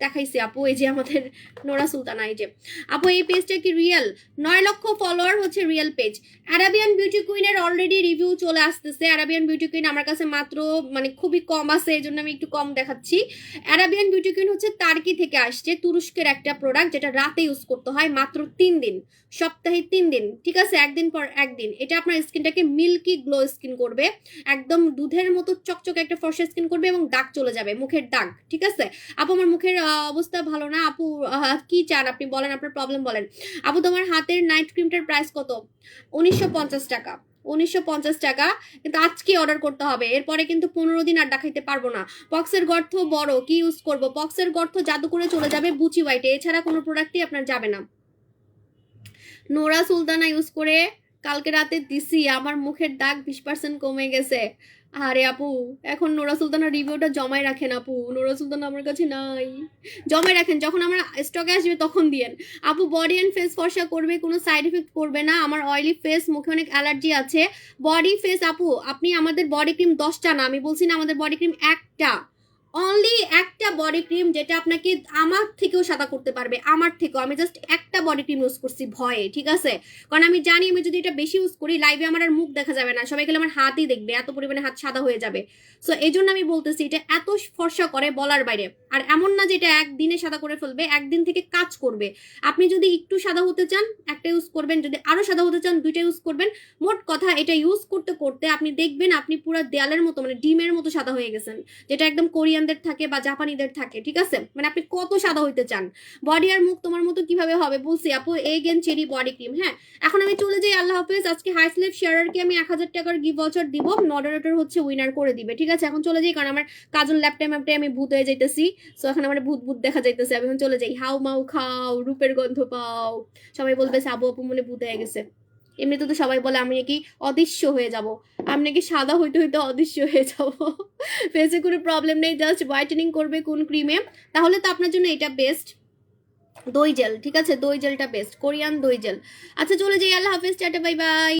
দেখাইছি আপু, এই যে আমাদের নোরা সুলতানা, এই যে আপু এই পেজটা কি রিয়েল? 9 লক্ষ ফলোয়ার হচ্ছে রিয়েল পেজ। অ্যারাবিয়ান বিউটি কুইনের অলরেডি রিভিউ চলে আসতেছে। অ্যারাবিয়ান বিউটি কুইন আমার কাছে মাত্র মানে খুবই কম আছে, এই জন্য আমি একটু কম দেখাচ্ছি। অ্যারাবিয়ান বিউটি কুইন হচ্ছে তার্কি থেকে আসছে, তুরস্কের একটা প্রোডাক্ট, যেটা রাতে ইউজ করতে হয়, মাত্র 3 দিন, সপ্তাহে 3 দিন, ঠিক আছে, একদিন পর একদিন। এটা আপনার স্কিনটাকে মিল্কি গ্লো স্কিন করবে, একদম দুধের মতো চকচকে একটা ফর্সা স্কিন করবে, এবং দাগ চলে যাবে, মুখের দাগ, ঠিক আছে। আপু আমার মুখের অবস্থা ভালো না আপু, কি চান আপনি বলেন, আপনার প্রবলেম বলেন। আপু তোমার হাতের নাইট ক্রিমটার প্রাইস কত? 1950 টাকা, 1950 টাকা, কিন্তু আজকে অর্ডার করতে হবে, এরপরে কিন্তু 15 দিন আর দেখাইতে পারবো না। পক্সের গর্ত বড়, কি ইউজ করব? পক্সের গর্ত জাদু করে চলে যাবে বুচি হোয়াইটে, এছাড়া কোনো প্রোডাক্টই আপনার যাবে না। নোরা সুলতানা ইউজ করে কালকে রাতে দিছি, আমার মুখের দাগ 20% কমে গেছে। আরে আপু এখন নোরা সুলতানার রিভিউটা জমায় রাখেন আপু, নোরা সুলতানা আমার কাছে নাই, জমায় রাখেন, যখন আমার স্টকে আসবে তখন দিয়েন। আপু বডি অ্যান্ড ফেস ফর্সা করবে, কোনো সাইড এফেক্ট করবে না, আমার অয়েলি ফেস, মুখে অনেক অ্যালার্জি আছে। বডি ফেস আপু আপনি আমাদের বডি ক্রিম 10টা না, আমি বলছি না, আমাদের বডি ক্রিম একটা, অনলি একটা বডি ক্রিম, যেটা আপনাকে আমার থেকেও সাদা করতে পারবে, আমার থেকেও। আমি জাস্ট একটা বডি ক্রিম ইউজ করছি ভয়ে, ঠিক আছে, কারণ আমি জানি আমি যদি এটা বেশি ইউজ করি লাইভে আমার আর মুখ দেখা যাবে না, সবাই খেলে আমার হাতই দেখবে, এত পরিমাণে হাত সাদা হয়ে যাবে। সো এই জন্য আমি বলতেছি এটা এত ফর্সা করে বলার বাইরে। আর এমন না যে এটা একদিনে সাদা করে ফেলবে, একদিন থেকে কাজ করবে। আপনি যদি একটু সাদা হতে চান একটা ইউজ করবেন, যদি আরো সাদা হতে চান 2টা ইউজ করবেন। মোট কথা এটা ইউজ করতে করতে আপনি দেখবেন আপনি পুরো দেয়ালের মতো, মানে ডিমের মতো সাদা হয়ে গেছেন, যেটা একদম কোরিয়ান কোরিয়ানদের থাকে বা জাপানিদের থাকে, ঠিক আছে? মানে আপনি কত সাদা হইতে চান, বডি আর মুখ তোমার মতো কিভাবে হবে বলছি আপু। Again cherry body cream. হ্যাঁ, এখন আমি চলে যাই, আল্লাহ হাফেজ। আজকে হাই স্লেভ শেয়ারারকে আমি 1000 টাকার গিফট ভাউচার দিব, মডারেটর হচ্ছে উইনার করে দিবে, ঠিক আছে? এখন চলে যাই, কারণ আমার কাজল ল্যাপটপ ম্যাপটে আমি ভূত হয়ে যাইতেছি। সো এখন আমার ভূত ভূত দেখা যাইতেছে, আমি এখন চলে যাই। হাউ মাউ খাও, রূপের গন্ধ পাও, সবাই বলবে আবু আপু মনে ভূত হয়ে গেছে। এমনিতে তো সবাই বলে আমি নাকি অদৃশ্য হয়ে যাব, আমি নাকি সাদা হইতে হইতে অদৃশ্য হয়ে যাব। ফেসে কোনো প্রবলেম নেই, জাস্ট হোয়াইটেনিং করবে কোন ক্রিমে, তাহলে তো আপনার জন্য এটা বেস্ট। দই জেল, ঠিক আছে? দই জেলটা বেস্ট, কোরিয়ান দই জেল। আচ্ছা চলে যাই, আল্লাহ হাফেজ, টাটা বাই বাই।